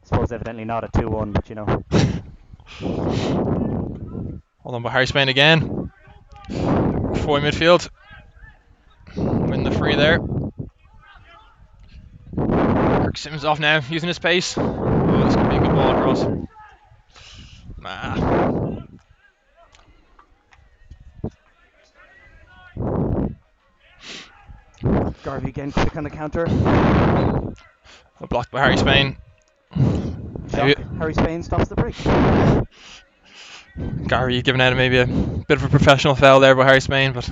S4: Suppose evidently not a 2-1, but you know.
S3: Hold on by Harry Spain again. 4 midfield. Win the free there. Kirk Simmons off now, using his pace. Oh, this could be a good ball across. Nah.
S4: Garvey again, quick on the counter.
S3: Blocked by Harry Spain.
S4: Shock. Harry Spain stops the break.
S3: Garvey giving out maybe a bit of a professional foul there by Harry Spain, but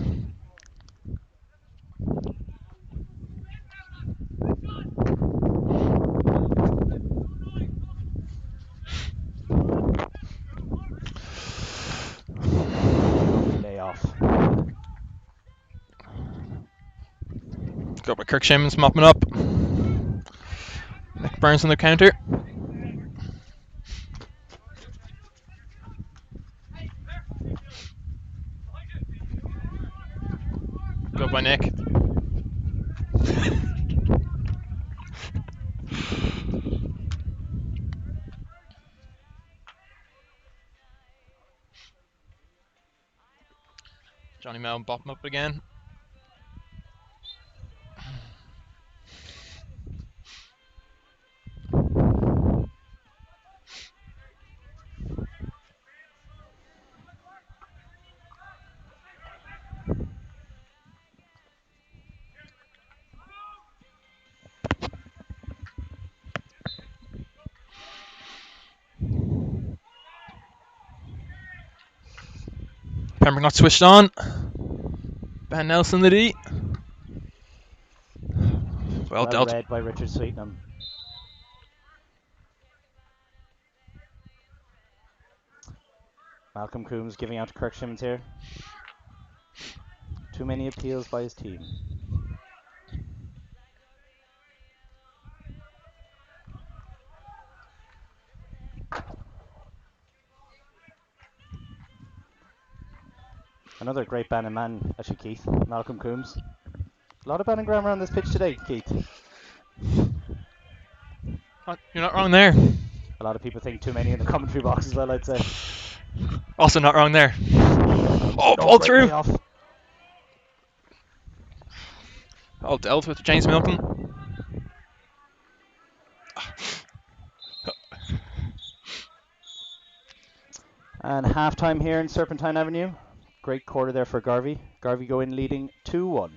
S4: Lay off.
S3: go by Kirk Simmons mopping up. Nick Burns on the counter. Go by Nick. Johnny Mellon bopping up again. Pembroke not switched on. Ben Nelson the D. Well dealt.
S4: Read by Richard Sweetnam. Malcolm Coombs giving out to Kirk Shimmons here. Too many appeals by his team. Another great Bannon man, actually, Keith. Malcolm Coombs. A lot of Bannon grammar on this pitch today, Keith.
S3: You're not wrong there.
S4: A lot of people think too many in the commentary box as well, I'd say.
S3: Also not wrong there. Oh,
S4: No,
S3: ball
S4: great
S3: through.
S4: payoff.
S3: All dealt with James Milton.
S4: And half-time here in Serpentine Avenue. Great quarter there for Garvey. Garvey go in leading 2-1.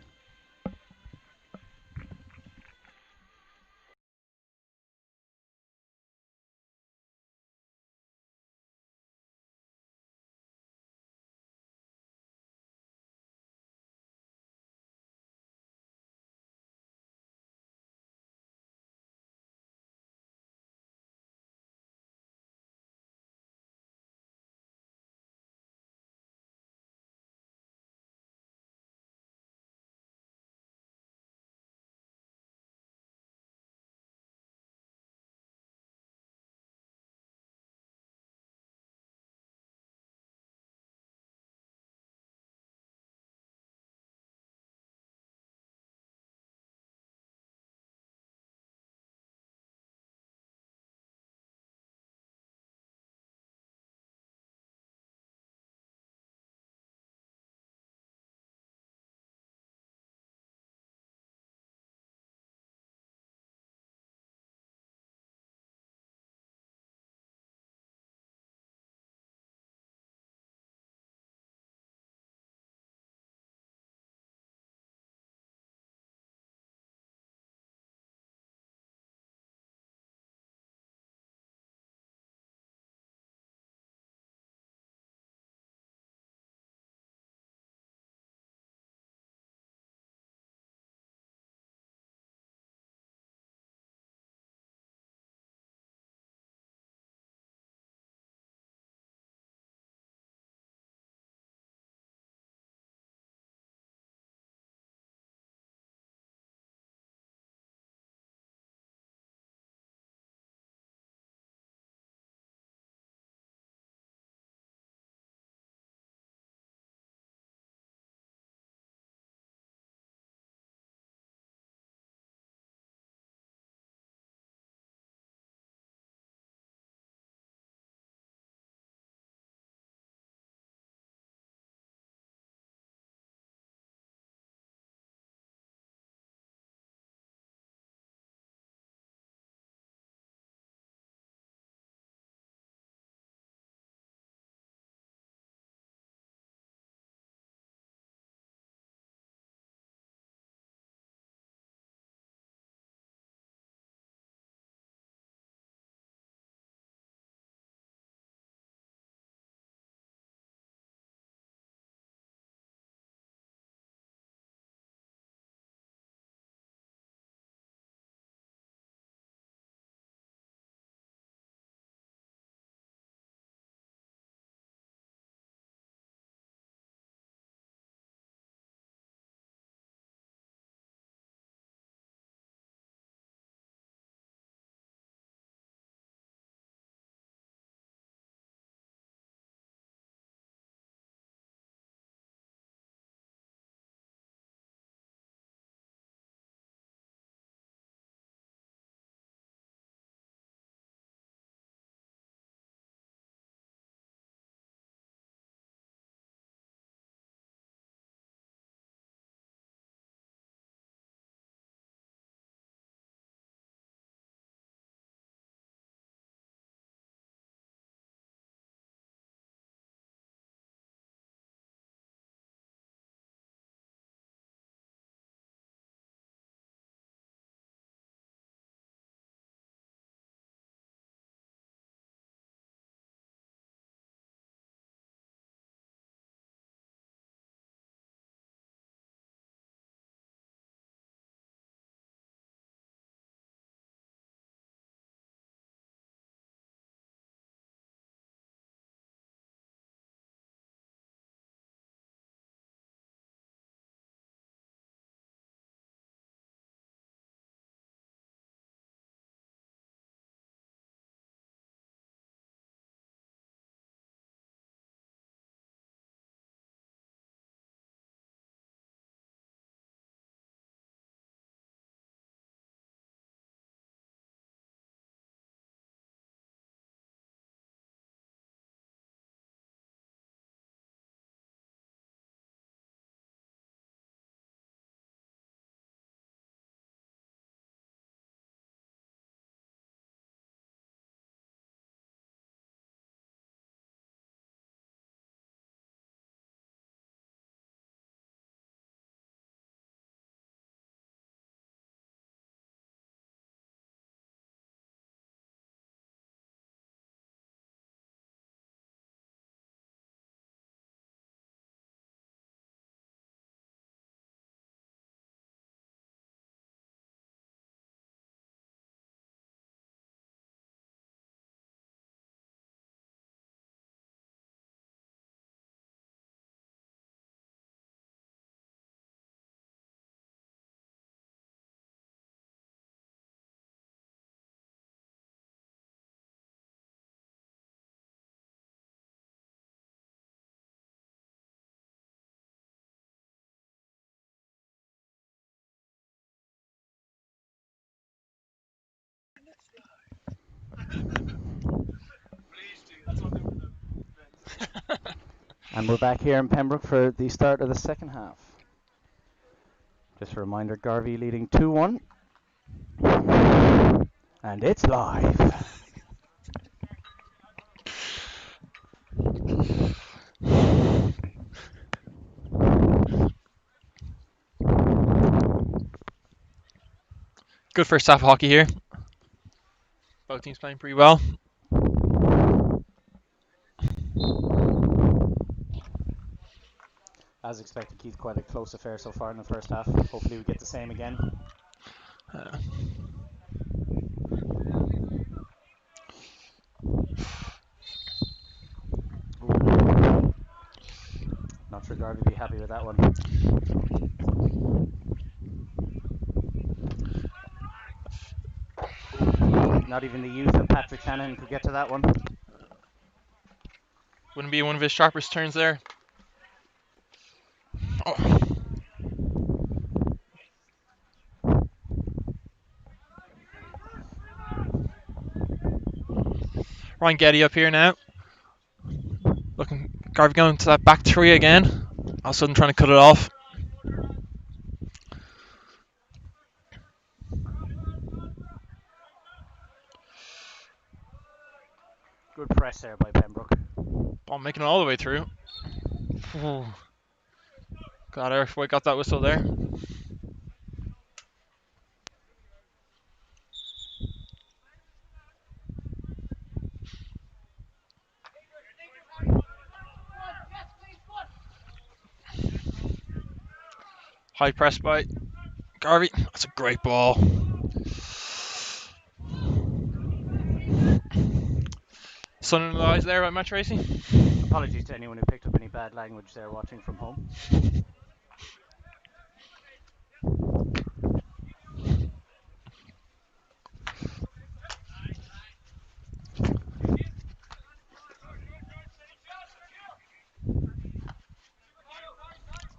S4: And we're back here in Pembroke for the start of the second half. Just a reminder, Garvey leading 2-1. And it's live.
S3: Good first half of hockey here. Both teams playing pretty well.
S4: As expected, Keith, quite a close affair so far in the first half. Hopefully we get the same again. Not sure Garvey will be happy with that one. Not even the youth of Patrick Shanahan could get to that one.
S3: Wouldn't be one of his sharpest turns there. Oh. Ryan Getty up here now. Looking, Garvey going to that back three again. All of a sudden trying to cut it off.
S4: Good press there by Pembroke.
S3: Ball making it all the way through. Glad Eric White got that whistle there. High press by Garvey. That's a great ball. Sun in the eyes there by Matt Tracy.
S4: Apologies to anyone who picked up any bad language there watching from home.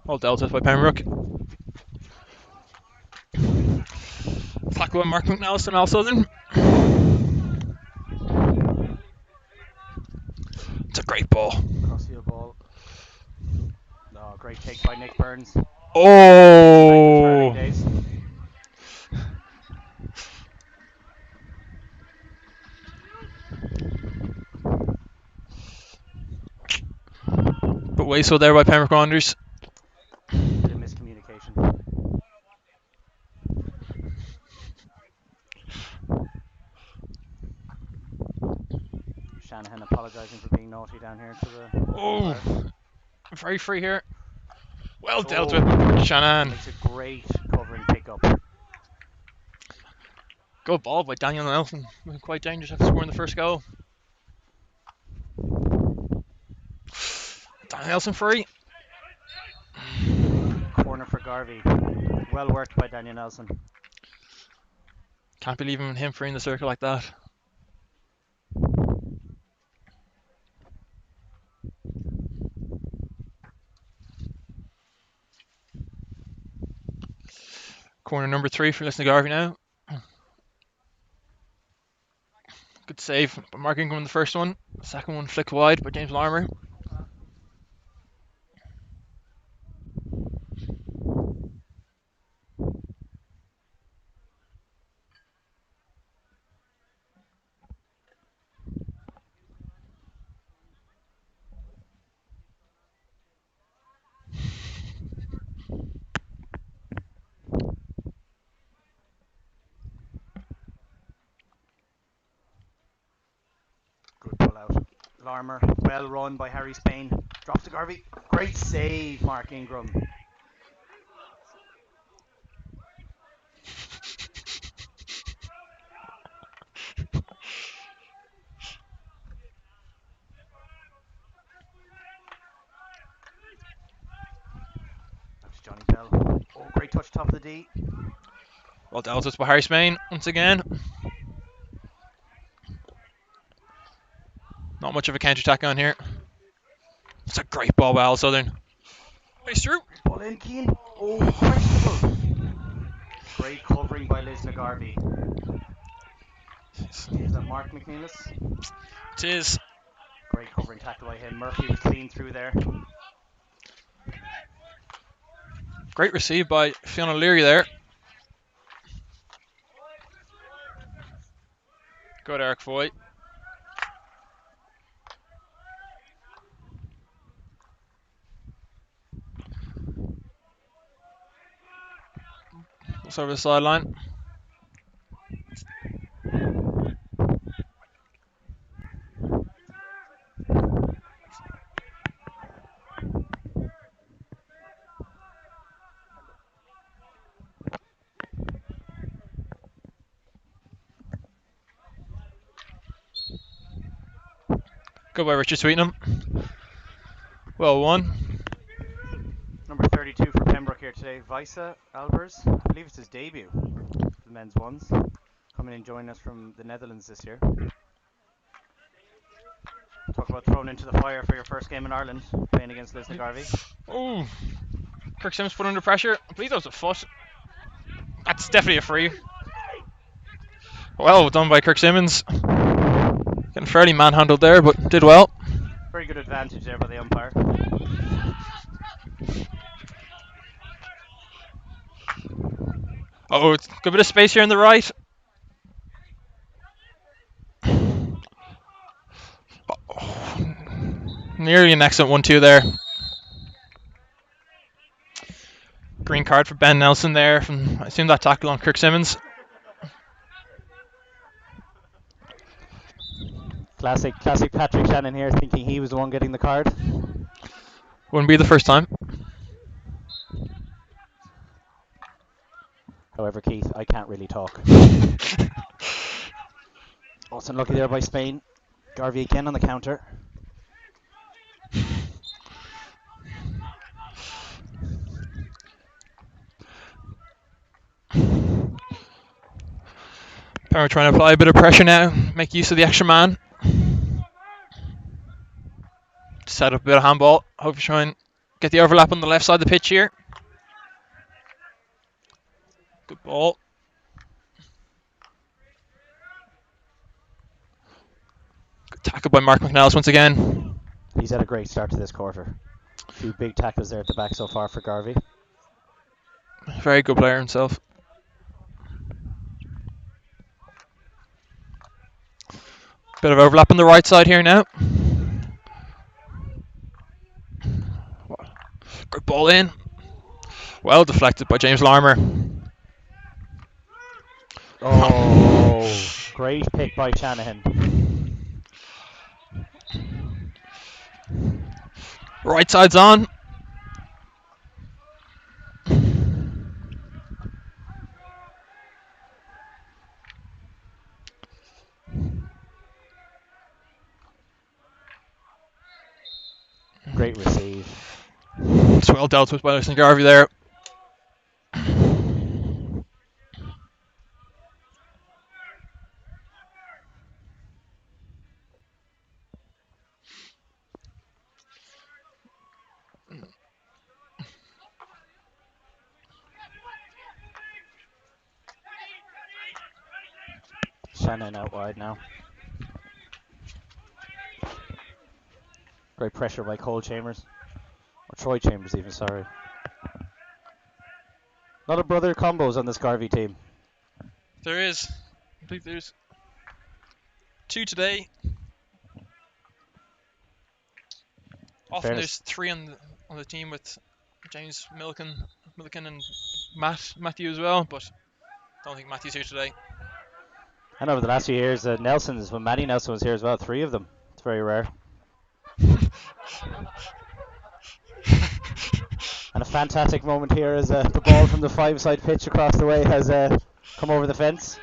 S3: All dealt with by Pembroke. Tackle by Mark McNelson, Al Southern. It's a great ball.
S4: Crossfield ball. Oh, great take by Nick Burns.
S3: Oh! But wasteful there by Pembroke Wanderers.
S4: Bit of miscommunication. Shanahan apologising for being naughty down here to the...
S3: Oh! Very free here. Well dealt with, Shanahan.
S4: Makes a great covering pickup.
S3: Good ball by Daniel Nelson. Looking quite dangerous after scoring the first goal. Daniel Nelson free.
S4: Corner for Garvey. Well worked by Daniel Nelson.
S3: Can't believe him free in the circle like that. Corner number 3 for Lisnagarvey now. Good save by Mark Ingram in the first one. The second one flicked wide by James Larmer.
S4: Good pull out. Larmer, well run by Harry Spain. Drops to Garvey. Great save, Mark Ingram. That's Johnny Bell. Oh, great touch top of the D.
S3: Well dealt with by Harry Spain once again. Not much of a counter-attack on here. It's a great ball by Al Southern. Nice through.
S4: Ball in, Keane. Oh, questionable. Great covering by Lisnagarvey. Is that Mark McNeilis?
S3: It is.
S4: Great covering tackle by him. Murphy was clean through there.
S3: Great receive by Fiona Leary there. Good Eric Foy. Looks over the sideline. Good by Richard Sweetenham. Well won.
S4: Number 32 for Pembroke here today, Visa Albers. I believe it's his debut for the men's ones. Coming in joining us from the Netherlands this year. Talk about thrown into the fire for your first game in Ireland, playing against Lisnagarvey.
S3: Oh, Kirk Simmons put under pressure. I believe that was a foot. That's definitely a free. Well done by Kirk Simmons. Getting fairly manhandled there, but did well.
S4: Very good advantage there by the umpire.
S3: Oh, it's a good bit of space here on the right. Oh, nearly an excellent 1-2 there. Green card for Ben Nelson there from, I assume, that tackle on Kirk Simmons.
S4: Classic Patrick Shannon here, thinking he was the one getting the card.
S3: Wouldn't be the first time.
S4: However, Keith, I can't really talk. Also unlucky there by Spain. Garvey again on the counter.
S3: We're trying to apply a bit of pressure now, make use of the extra man. Set up a bit of handball. Hope to try and get the overlap on the left side of the pitch here. Good ball. Good tackle by Mark McNellis once again.
S4: He's had a great start to this quarter. A few big tackles there at the back so far for Garvey.
S3: Very good player himself. Bit of overlap on the right side here now. Good ball in. Well deflected by James Larmer.
S4: Oh, great pick by Shanahan.
S3: Right side's on.
S4: Great receive.
S3: It's well dealt with by Lisnagarvey there.
S4: Shannon out wide now. Great pressure by Cole Chambers. Or Troy Chambers even, sorry. A lot of brother combos on this Garvey team.
S3: There is. I believe there's 2 today. Often
S4: Fairness.
S3: there's 3 on the team with James Milliken and Matthew as well, but don't think Matthew's here today.
S4: And over the last few years, Nelson's, when Matty Nelson was here as well, 3 of them. It's very rare. And a fantastic moment here as the ball from the 5-side pitch across the way has come over the fence.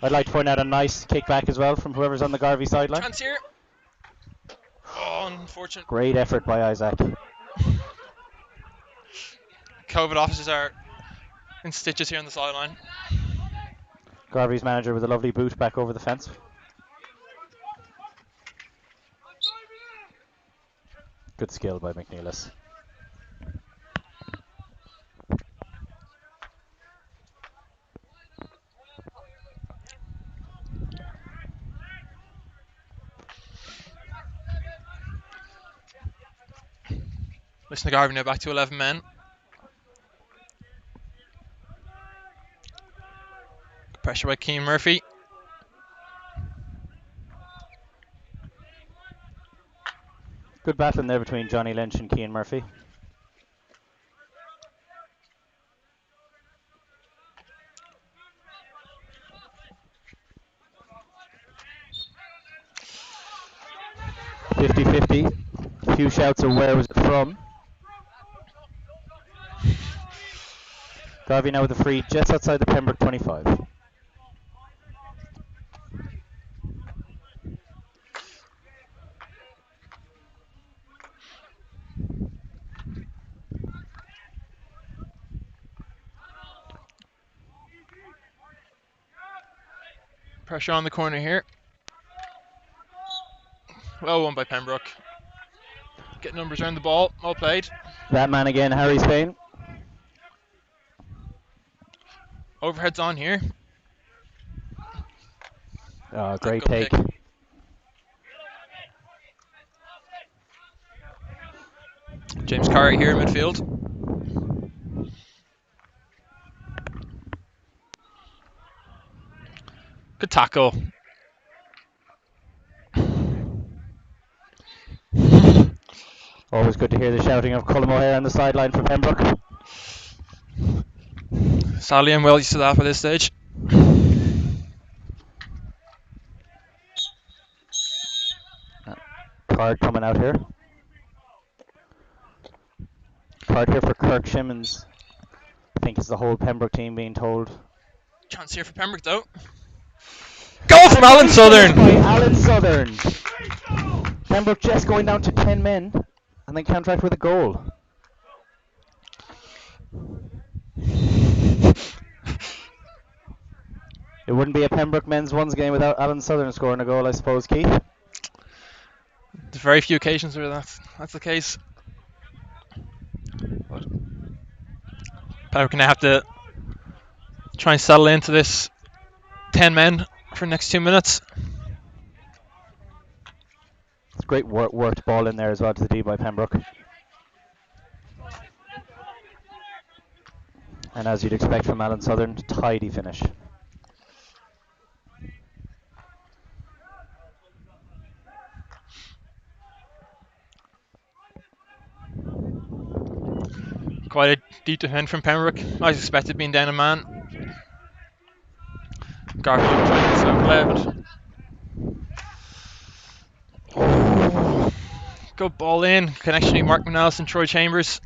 S4: I'd like to point out a nice kickback as well from whoever's on the Garvey sideline.
S3: Chance here. Oh, unfortunate.
S4: Great effort by Isaac.
S3: COVID officers are in stitches here on the sideline.
S4: Garvey's manager with a lovely boot back over the fence. Good skill by McNeilis.
S3: Lisnagarvey now back to 11 men. Pressure by Keane Murphy.
S4: Good battle there between Johnny Lynch and Keane Murphy. .50-50. A few shouts of where was it from. Garvey now with the free, just outside the Pembroke 25.
S3: Pressure on the corner here. Well won by Pembroke. Get numbers around the ball. Well played.
S4: That man again, Harry Spain.
S3: Overhead's on here.
S4: Oh, great
S3: Good
S4: take.
S3: pick. James Carey here in midfield. Good tackle.
S4: Always good to hear the shouting of Colm O'Hare on the sideline for Pembroke.
S3: Sadly, I'm well used to that by this stage.
S4: Card coming out here. Card here for Kirk Shimmons. I think it's the whole Pembroke team being told.
S3: Chance here for Pembroke though. Goal from Alan Southern!
S4: By Alan Southern. Pembroke just going down to 10 men and then counteract with a goal. It wouldn't be a Pembroke men's ones game without Alan Southern scoring a goal, I suppose, Keith.
S3: There's very few occasions where that's the case. But Pembroke now have to try and settle into this 10 men for the next 2 minutes.
S4: It's great worked ball in there as well to the D by Pembroke. And as you'd expect from Alan Southern, tidy finish.
S3: Quite a deep defend from Pembroke. I expected being down a man. Garfield trying to slow left. Oh, good ball in. Connection between Mark McNellis and Troy Chambers.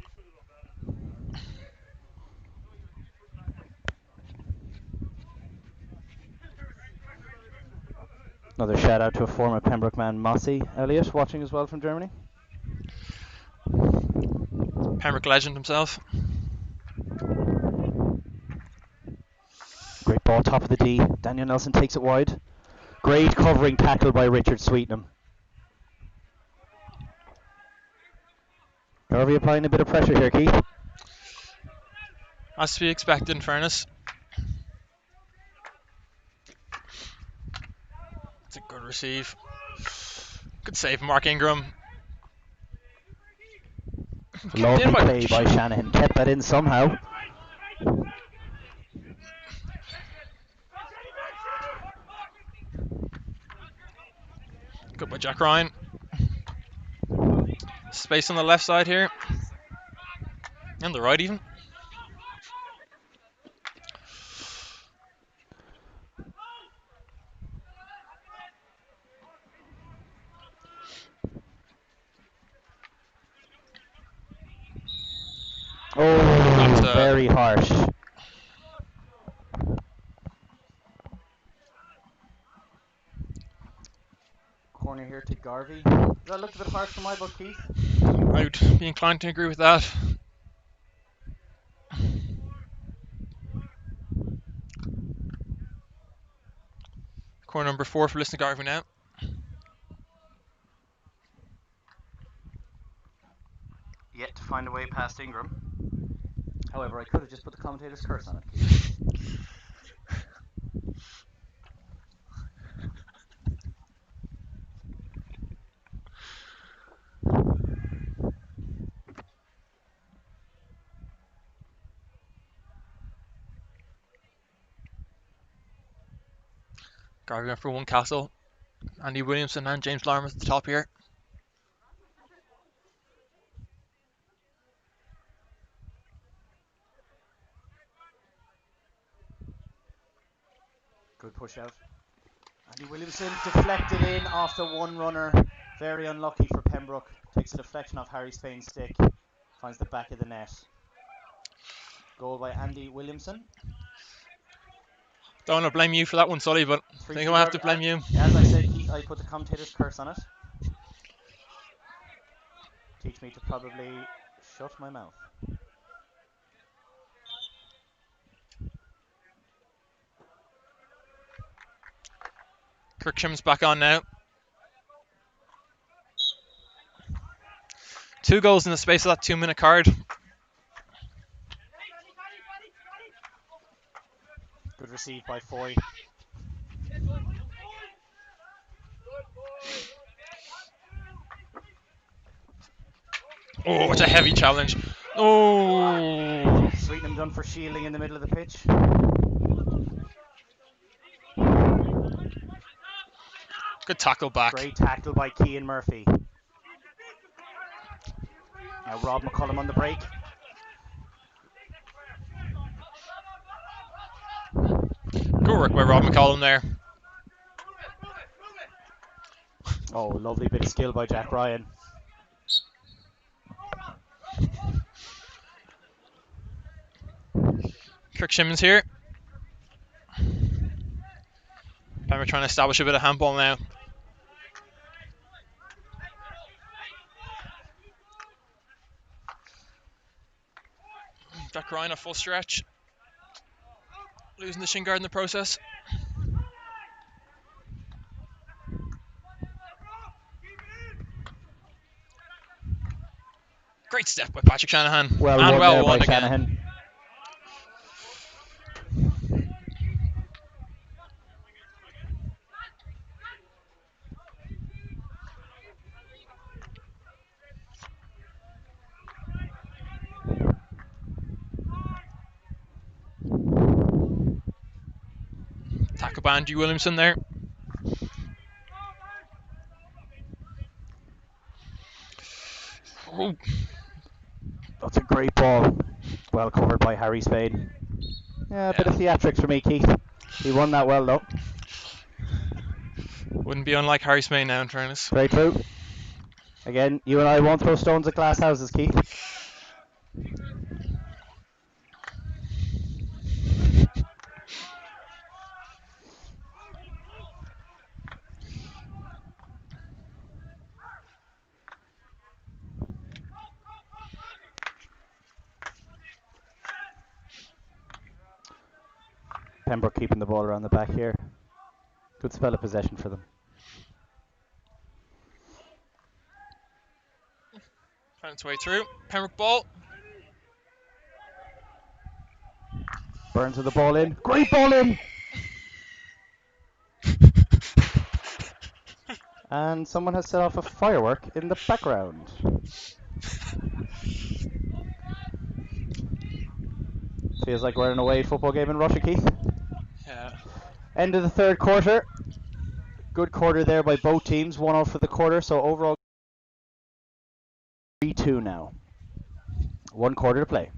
S4: Another shout out to a former Pembroke man, Mossy Elliott, watching as well from Germany.
S3: Pembroke legend himself.
S4: Great ball, top of the D. Daniel Nelson takes it wide. Great covering tackle by Richard Sweetenham. Garvey applying a bit of pressure here, Keith.
S3: As to be expected, in fairness. It's a good receive. Good save, Mark Ingram.
S4: Lovely play by Shanahan. Kept that in somehow.
S3: Good by Jack Ryan. Space on the left side here. And the right even.
S4: Oh, very harsh. Corner here to Garvey. That looked a bit harsh for my book, Keith.
S3: I would be inclined to agree with that. Corner number 4 for Lisnagarvey now.
S4: Yet to find a way past Ingram. However, I could have just put the commentator's curse on it, Keith.
S3: Gardner for one castle. Andy Williamson and James Larmouth at the top here.
S4: Good push out. Andy Williamson deflected in off the one runner. Very unlucky for Pembroke. Takes a deflection off Harry Spain's stick. Finds the back of the net. Goal by Andy Williamson.
S3: Don't want to blame you for that one, Sully, but I think I'm going to have to blame you.
S4: As I said, Keith, I put the commentator's curse on it. Teach me to probably shut my mouth.
S3: Kirkham's back on now. 2 goals in the space of that 2-minute card.
S4: Good receive by Foy.
S3: Oh, it's a heavy challenge. Oh.
S4: Sweetenham done for shielding in the middle of the pitch.
S3: Good tackle back.
S4: Great tackle by Cian Murphy. Now Rob McCullum on the break.
S3: Good work by Rob McCollum there.
S4: Oh, lovely bit of skill by Jack Ryan.
S3: Kirk Shimmons here. Pembroke trying to establish a bit of handball now. Jack Ryan a full stretch. Losing the shin guard in the process. Great step by Patrick Shanahan.
S4: Well
S3: and
S4: won
S3: well
S4: there
S3: won
S4: by
S3: again.
S4: Shanahan.
S3: Tackle by Andy Williamson there. Oh.
S4: That's a great ball. Well covered by Harry Spain. Yeah, a bit of theatrics for me, Keith. He won that well though.
S3: Wouldn't be unlike Harry Spain now in fairness.
S4: Very true. Again, you and I won't throw stones at glass houses, Keith. Pembroke keeping the ball around the back here. Good spell of possession for them.
S3: Found its way through. Pembroke ball.
S4: Burns with the ball in. Great ball in! And someone has set off a firework in the background. Feels like we're in an away football game in Russia, Keith.
S3: Yeah.
S4: End of the third quarter. Good quarter there by both teams. 1-0 for the quarter, so overall 3-2 now. 1 quarter to play.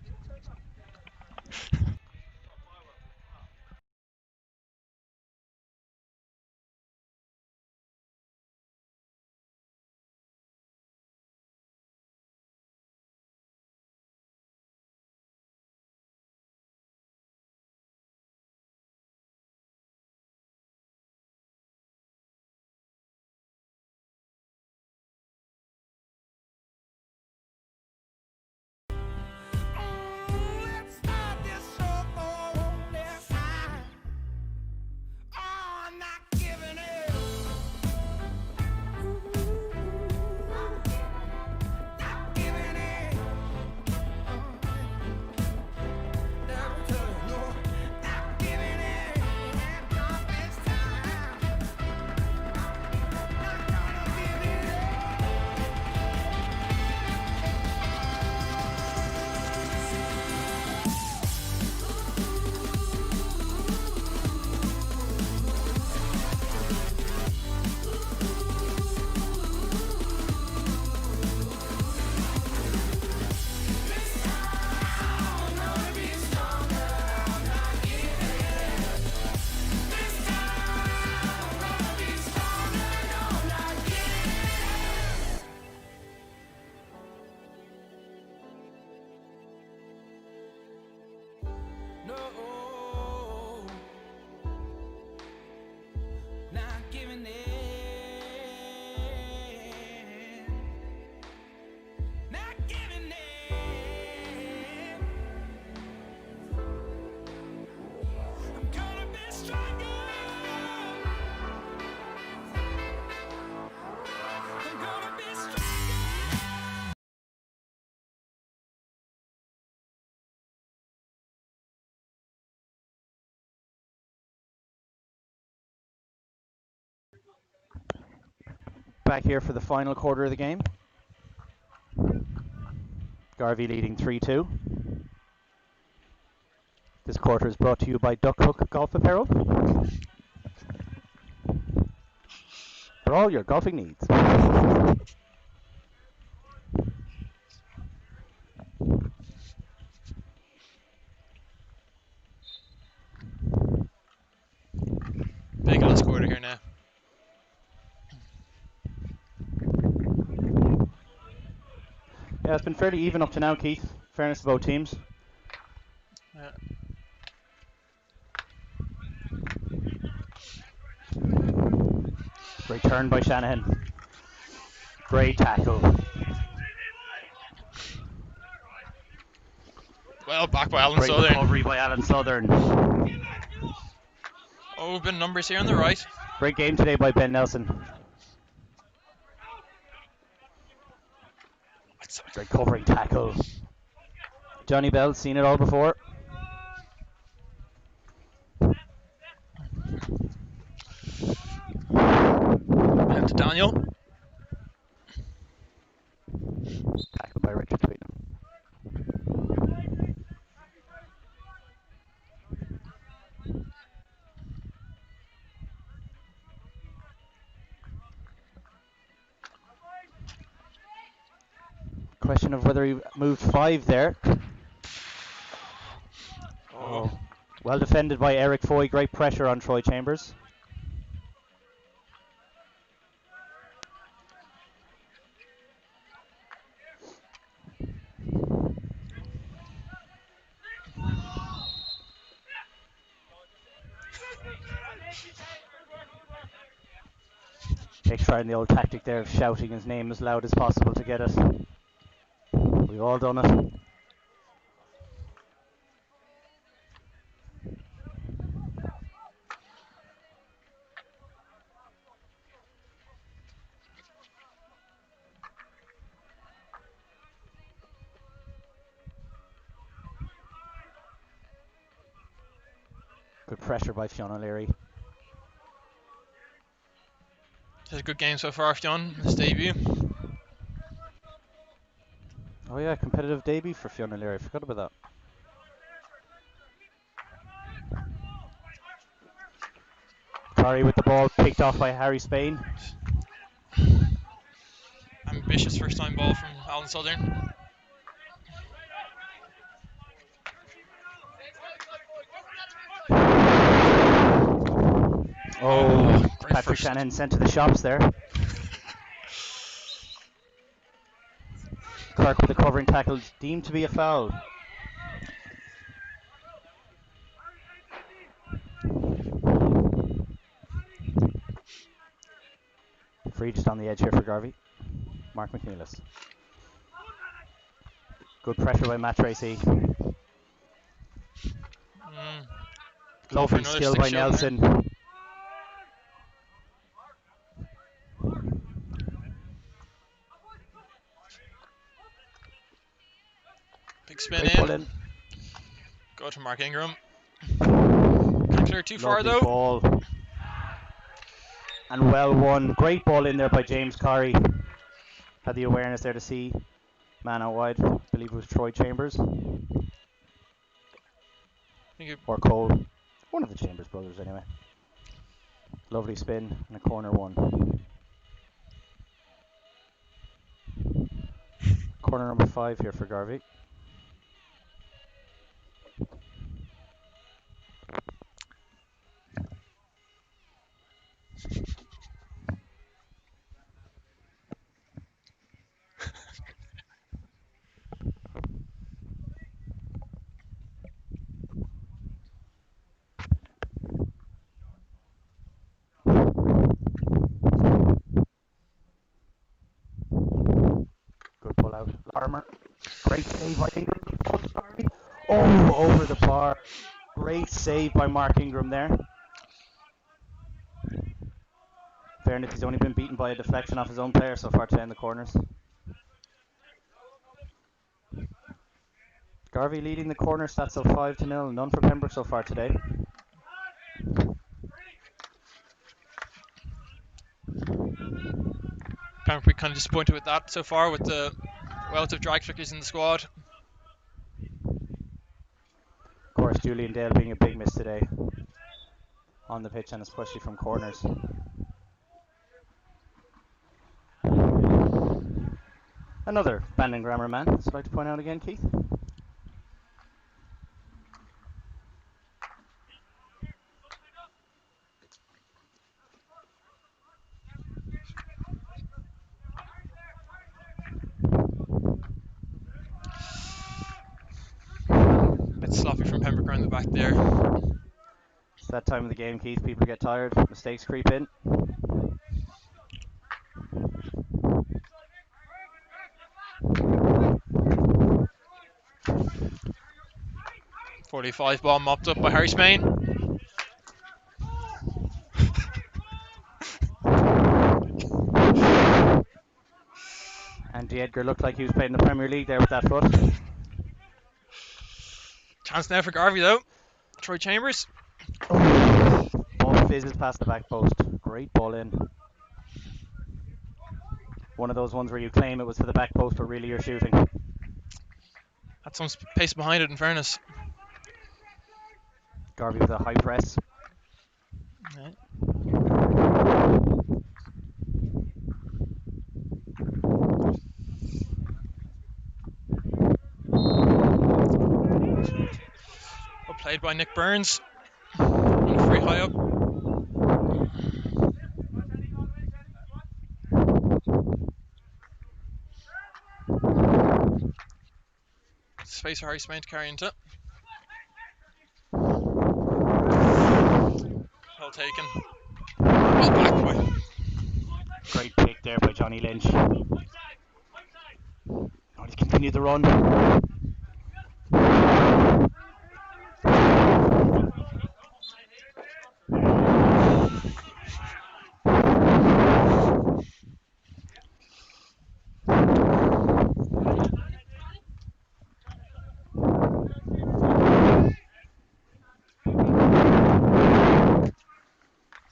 S4: back here for the final quarter of the game. Garvey leading 3-2. This quarter is brought to you by Duck Hook Golf Apparel. For all your golfing needs.
S3: Big last quarter here now.
S4: Yeah, it's been fairly even up to now, Keith. Fairness to both teams.
S3: Yeah.
S4: Great turn by Shanahan. Great tackle.
S3: Well, back by Alan
S4: Great
S3: Southern.
S4: recovery by Alan Southern.
S3: Open numbers here on the right.
S4: Great game today by Ben Nelson. Great covering tackle. Johnny Bell, seen it all before.
S3: And to Daniel.
S4: Tackled by Richard Sweetnam. Question of whether he moved 5 there. Oh. Well defended by Eric Foy. Great pressure on Troy Chambers. Nick trying the old tactic there of shouting his name as loud as possible to get it. We've all done it. Good pressure by Fionn O'Leary.
S3: It's a good game so far, Fionn, his debut.
S4: Oh yeah, competitive debut for Fionn O'Leary. I forgot about that. Curry with the ball, picked off by Harry Spain.
S3: Ambitious first time ball from Alan Southern.
S4: Oh,
S3: great
S4: Patrick
S3: first.
S4: Shanahan sent to the shops there. Kirk with the covering tackle, deemed to be a foul. Free just on the edge here for Garvey. Mark McNeilis. Good pressure by Matt Tracy. Lovely skill by Nelson.
S3: There. Big spin in. Go to Mark Ingram. Can't clear too far though.
S4: Ball. And well won. Great ball in there by James Corrie. Had the awareness there to see man out wide. I believe it was Troy Chambers. Or Cole. One of the Chambers brothers anyway. Lovely spin and a corner one. Corner number 5 here for Garvey. Good pull out. Larmer. Great save by Ingram. Oh, over the bar. Great save by Mark Ingram there. Fairness, he's only been beaten by a deflection off his own player so far today in the corners. Garvey leading the corner stats of 5-0. None for Pembroke so far today.
S3: Pembroke kind of disappointed with that so far, with the relative drag figures in the squad.
S4: Of course, Julian Dale being a big miss today on the pitch, and especially from corners. Another Bandon Grammar man, as I'd like to point out again, Keith.
S3: Bit sloppy from Pembroke around the back there.
S4: It's that time of the game, Keith. People get tired, mistakes creep in.
S3: 45 ball mopped up by Harry Spain.
S4: Andy Edgar looked like he was playing the Premier League there with that foot.
S3: Chance now for Garvey though. Troy Chambers.
S4: Ball fizzes past the back post. Great ball in. One of those ones where you claim it was for the back post, but really you're shooting.
S3: Had some pace behind it, in fairness.
S4: Garvey with a high press.
S3: Yeah. Well played by Nick Burns. And a free high up. Space for Harry Spain to carry into. Well taken. Well back by.
S4: Great pick there by Johnny Lynch. Oh, he's continued the run.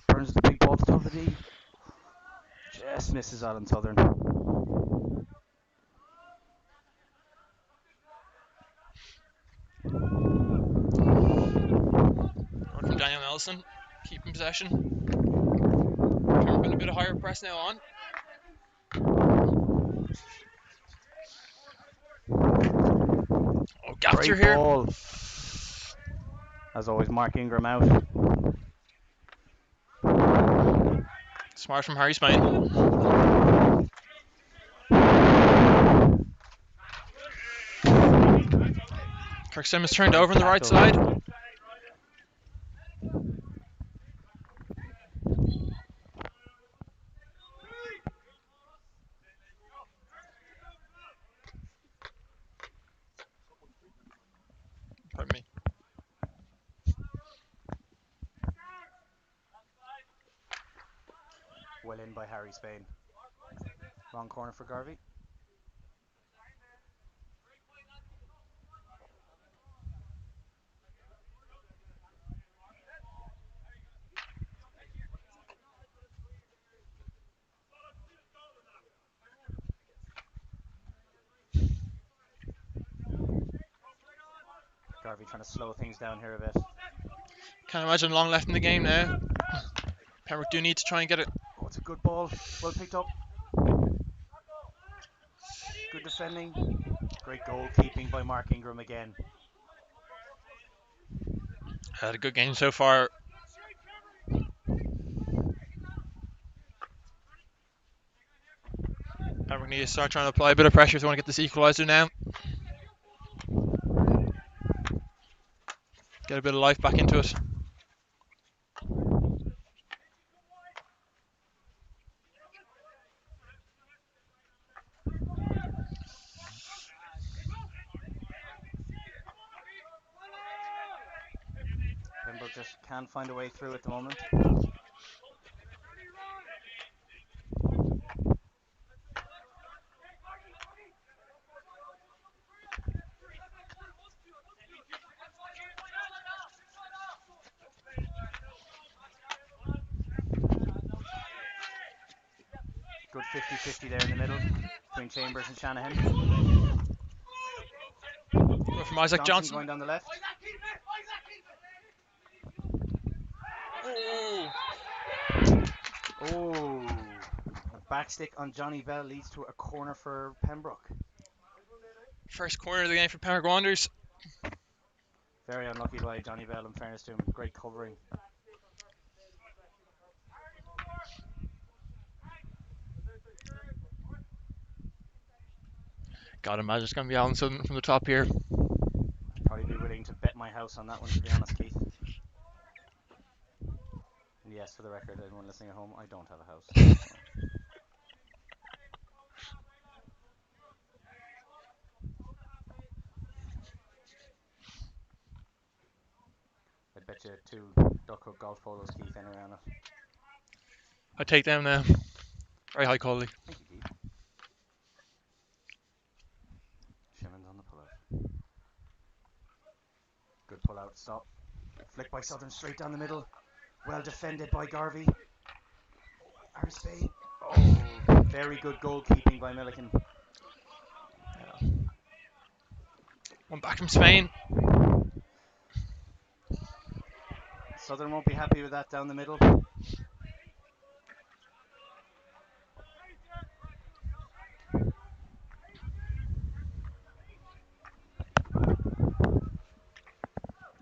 S4: Burns the big ball to top of the D. Just misses out on Southern.
S3: Run from Daniel Nelson. Keeping possession. Pembroke with a bit of higher press now on. Oh, Gafter
S4: Great
S3: here.
S4: ball. As always, Mark Ingram out.
S3: Smart from Harry Spain. Kirk Simmons turned over on the right side. Pardon me.
S4: Well in by Harry Spain. Wrong corner for Garvey. Garvey trying to slow things down here a bit.
S3: Can't imagine long left in the game now. Pembroke do need to try and get it.
S4: Oh, it's a good ball. Well picked up. Good defending. Great goalkeeping by Mark Ingram again.
S3: Had a good game so far. Pembroke need to start trying to apply a bit of pressure if they want to get this equaliser now. Get a bit of life back into it.
S4: Pembroke just can't find a way through at the moment. Good 50-50 there in the middle between Chambers and Shanahan.
S3: Go from Isaac Johnson.
S4: going down the left. Oh, a back stick on Johnny Bell leads to a corner for Pembroke.
S3: First corner of the game for Pembroke Wanderers.
S4: Very unlucky by Johnny Bell, in fairness to him. Great covering.
S3: God, imagine it's going to be Alan Sutton from the top here.
S4: Probably be willing to bet my house on that one, to be honest, Keith. And yes, for the record, anyone listening at home, I don't have a house. So. I'd bet you 2 duck hook golf polos, Keith, anyway on it.
S3: I take them now. Very high quality.
S4: Thank you, Keith. Shimon's on the pull-out. Good pull-out, stop. Flick by Southern straight down the middle. Well defended by Garvey. Harry Spain. Oh, very good goalkeeping by Milliken.
S3: Yeah. One back from Spain.
S4: Southern won't be happy with that down the middle.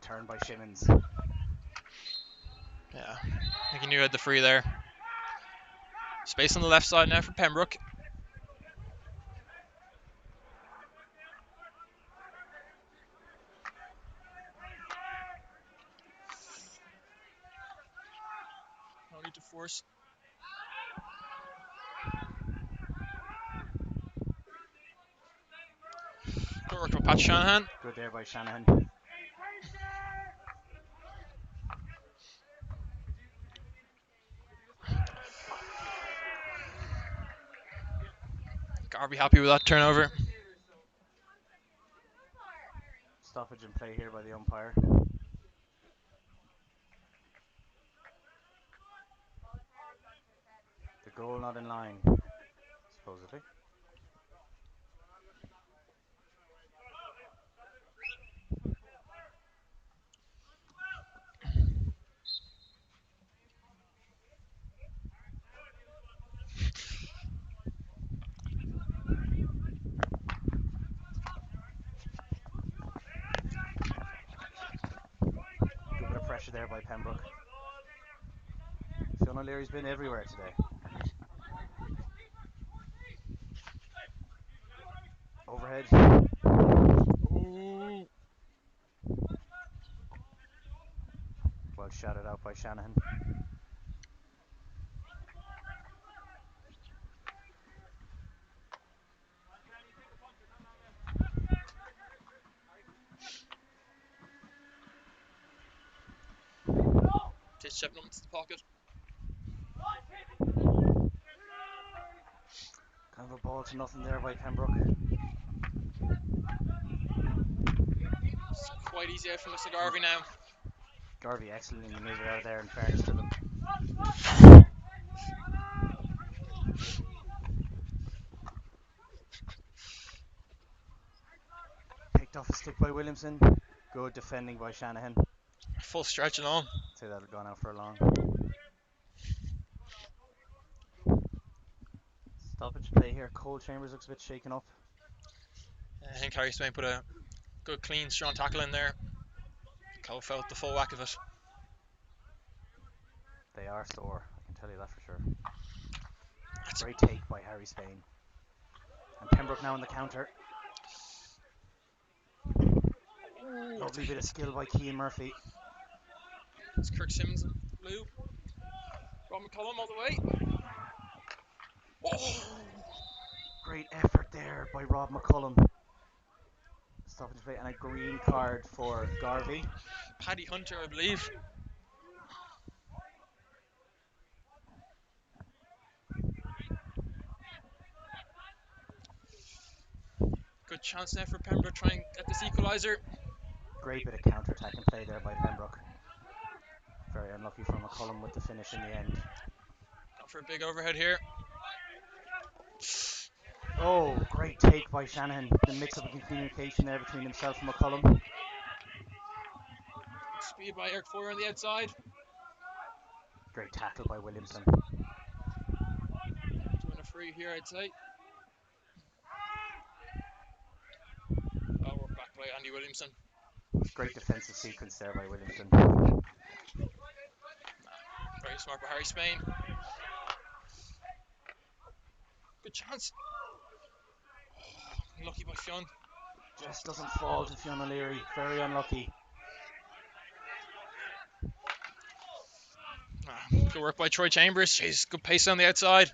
S4: Turn by Shimmons.
S3: Yeah, I think he knew he had the free there. Space on the left side now for Pembroke. No need to force. Good work by Pat Shanahan.
S4: Good there by Shanahan.
S3: Garvey happy with that turnover.
S4: Stoppage in play here by the umpire. The goal not in line, supposedly. Good bit of pressure there by Pembroke. Sean O'Leary's been everywhere today. Overhead.
S3: Ooh.
S4: Well shouted out by Shanahan.
S3: Just stepping up into the pocket.
S4: Kind of a ball to nothing there by Pembroke.
S3: It's quite easy out from Lisnagarvey now.
S4: Garvey excellently manoeuvred out of there, in fairness to them. Picked off a stick by Williamson. Good defending by Shanahan.
S3: Full stretch and on.
S4: Say that had gone out for a long. Stoppage play here. Cole Chambers looks a bit shaken up.
S3: I think Harry Spain put a good, clean, strong tackle in there. Cole felt the full whack of it.
S4: They are sore, I can tell you that for sure. Great take by Harry Spain. And Pembroke now on the counter. Lovely bit of skill by Cian Murphy.
S3: It's Kirk Simmons in blue. Rob McCullum all the way. Oh.
S4: Great effort there by Rob McCullum. Stoppage play and a green card for Garvey.
S3: Paddy Hunter, I believe. Good chance now for Pembroke to try and get this equaliser.
S4: Great bit of counter-attacking play there by Pembroke. Very unlucky for McCullum with the finish in the end.
S3: Going for a big overhead here.
S4: Oh, great take by Shanahan. The mix-up in communication there between himself and McCullum.
S3: Speed by Eric Foyer on the outside.
S4: Great tackle by Williamson.
S3: Doing a free here, I'd say. Oh, we're back by Andy Williamson.
S4: Great defensive sequence there by Williamson.
S3: Very smart by Harry Spain. Good chance. Lucky by Fionn.
S4: Just doesn't fall to Fionn O'Leary. Very unlucky.
S3: Good work by Troy Chambers. Jeez, good pace on the outside.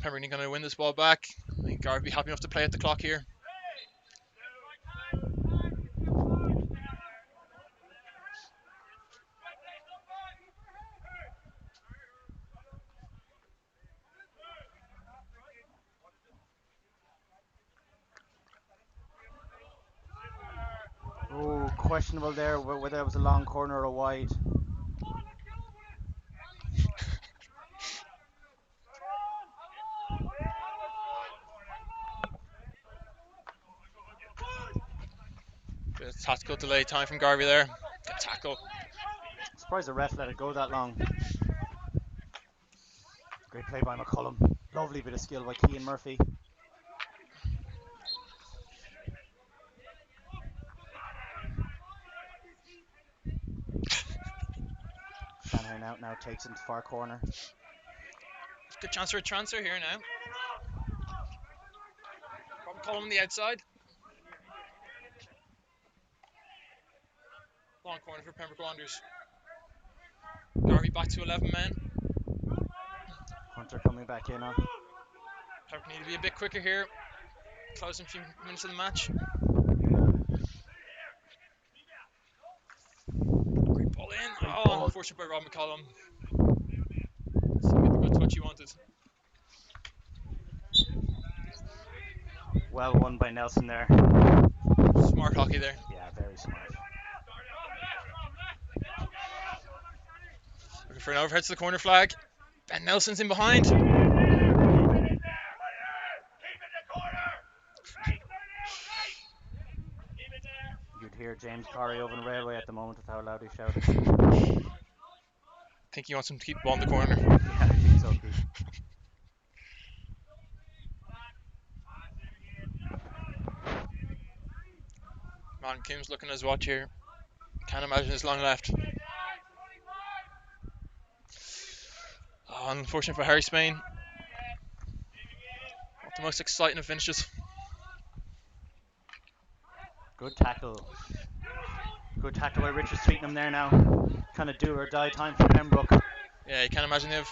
S3: Pembroke going to win this ball back. I think Garvey be happy enough to play at the clock here.
S4: Oh, questionable there whether it was a long corner or a wide.
S3: Bit of tactical delay time from Garvey there. Good tackle.
S4: Surprised the ref let it go that long. Great play by McCullum. Lovely bit of skill by Cian Murphy. Shanahan out now, takes him to far corner.
S3: Good chance for a transfer here now. Rob McCullum on the outside. Long corner for Pembroke Wanderers. Garvey back to 11 men.
S4: Hunter coming back in on.
S3: Pembroke need to be a bit quicker here. Closing a few minutes of the match. Great ball in.
S4: Great
S3: Oh,
S4: ball.
S3: unfortunate by Rob McCullum. Didn't get the good touch he wanted.
S4: Well won by Nelson there.
S3: Smart hockey there.
S4: Yeah, very smart.
S3: Looking for an overhead to the corner flag. Ben Nelson's in behind.
S4: You'd hear James Corey over in Railway at the moment with how loud he shouted.
S3: I think he wants him to keep the ball in the corner.
S4: Yeah, I think so, Keith.
S3: Man, Kim's looking at his watch here. Can't imagine his long left. Oh, unfortunate for Harry Spain. Not the most exciting of finishes.
S4: Good tackle. Good tackle by Richard Sweetenham there now. Kind of do or die time for Pembroke.
S3: Yeah, you can't imagine they have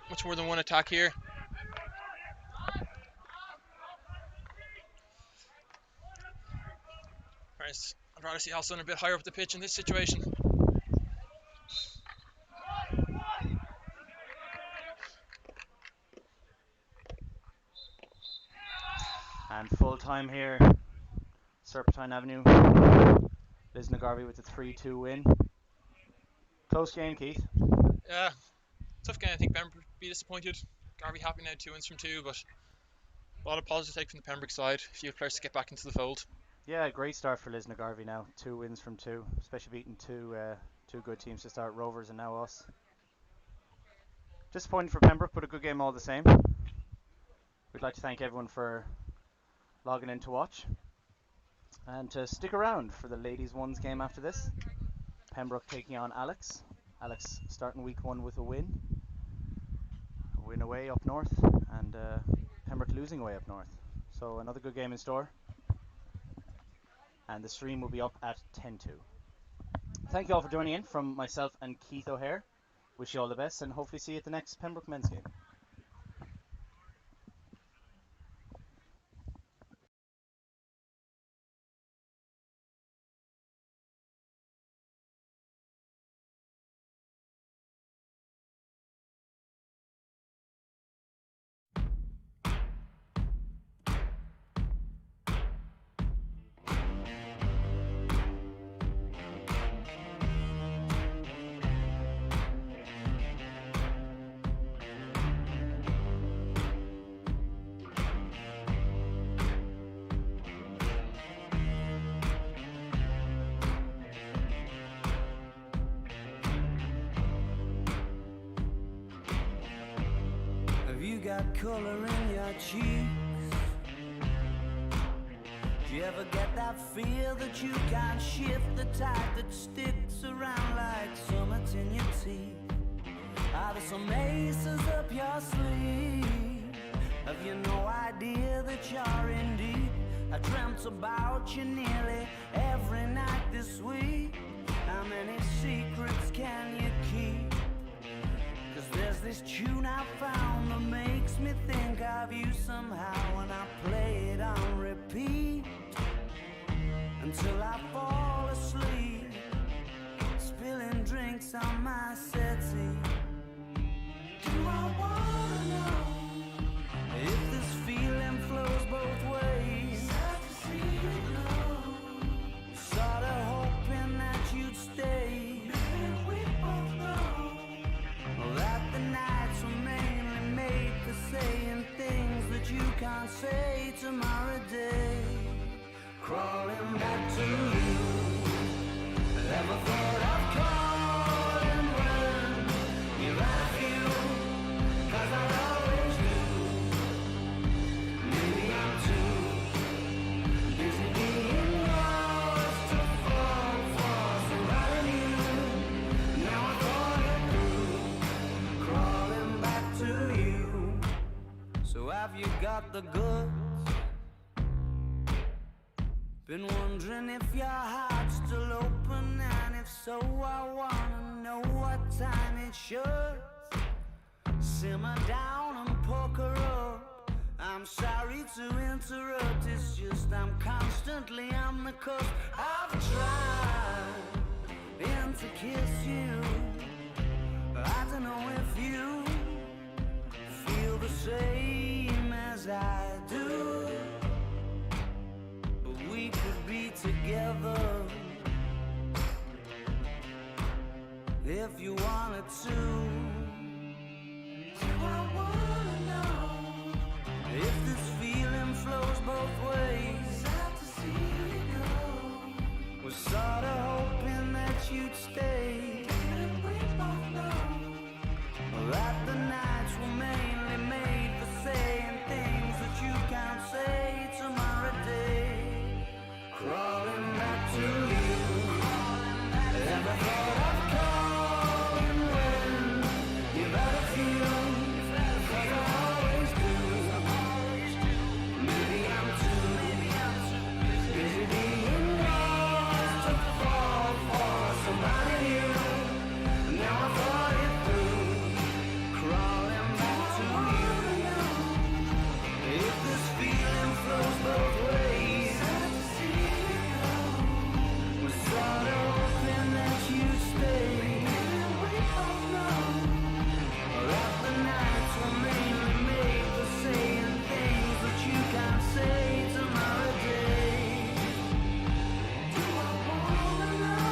S3: much more than one attack here. I'd rather see Halston a bit higher up the pitch in this situation.
S4: And full time here. Serpentine Avenue. Lisnagarvey with a 3-2 win. Close game, Keith.
S3: Yeah, tough game. I think Pembroke would be disappointed. Garvey happy now, 2 wins from 2, but a lot of positive take from the Pembroke side. A few players to get back into the fold.
S4: Yeah, great start for Lisnagarvey now. 2 wins from 2, especially beating two good teams to start, Rovers and now us. Disappointing for Pembroke, but a good game all the same. We'd like to thank everyone for logging in to watch and to stick around for the ladies ones game after this. Pembroke taking on Alex. Alex starting week 1 with a win. A win away up north, and Pembroke losing away up north. So another good game in store. And the stream will be up at 10:02. Thank you all for joining in from myself and Keith O'Hare. Wish you all the best and hopefully see you at the next Pembroke men's game.
S2: got color in your cheeks? Do you ever get that feel that you can't shift, the type that sticks around like summits in your teeth? Are there some aces up your sleeve? Have you no idea that you're in deep? I dreamt about you nearly every night this week. How many secrets can you keep? 'Cause there's this tune I found that makes me think of you somehow, and I play it on repeat until I fall asleep, spilling drinks on my settee. Do I wanna know if this feeling flows both ways? Sad to see you go. Sorta hoping that you'd stay. Maybe we both know that the nights were mainly made for saying things that you can't say tomorrow day. Crawling back to you. Ever thought of calling when you're at you? 'Cause I always do. Maybe I'm too busy being lost to fall for somebody new. Now I thought it through. Crawling back to you. So have you got the goods? Been wondering if your heart's still open, and if so, I wanna know what time it should. Simmer down and pucker up. I'm sorry to interrupt, it's just I'm constantly on the cusp. I've tried to kiss you. I don't know if you feel the same as I do. We could be together if you wanted to. Do I wanna know if this feeling flows both ways? Sad to see you go. Was sorta hoping that you'd stay. And we both know that the nights were mainly made for saying things that you can't say tomorrow day. Crawling back to you. Ever thought of calling when you're out of feel? 'Cause I always do. Maybe I'm too busy being lost to fall for somebody new. Now I thought it through. Crawling back to you. If this feeling flows both ways, sorta hoping that you'd stay. We both know that the nights were mainly made for saying things that you can't say tomorrow day. Do I wanna know?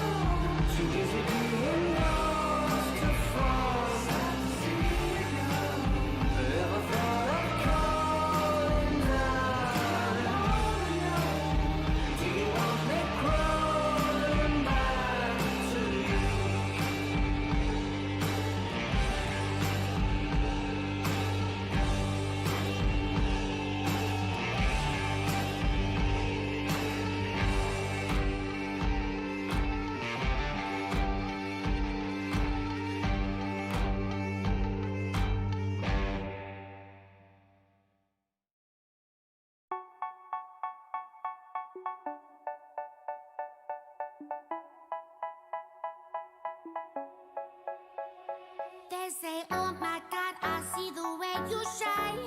S2: Too busy being lost to fall. Sad to see you go. Ever thought of calling down? Do you want me crawling back to you?
S6: They say, oh my God, I see the way you shine.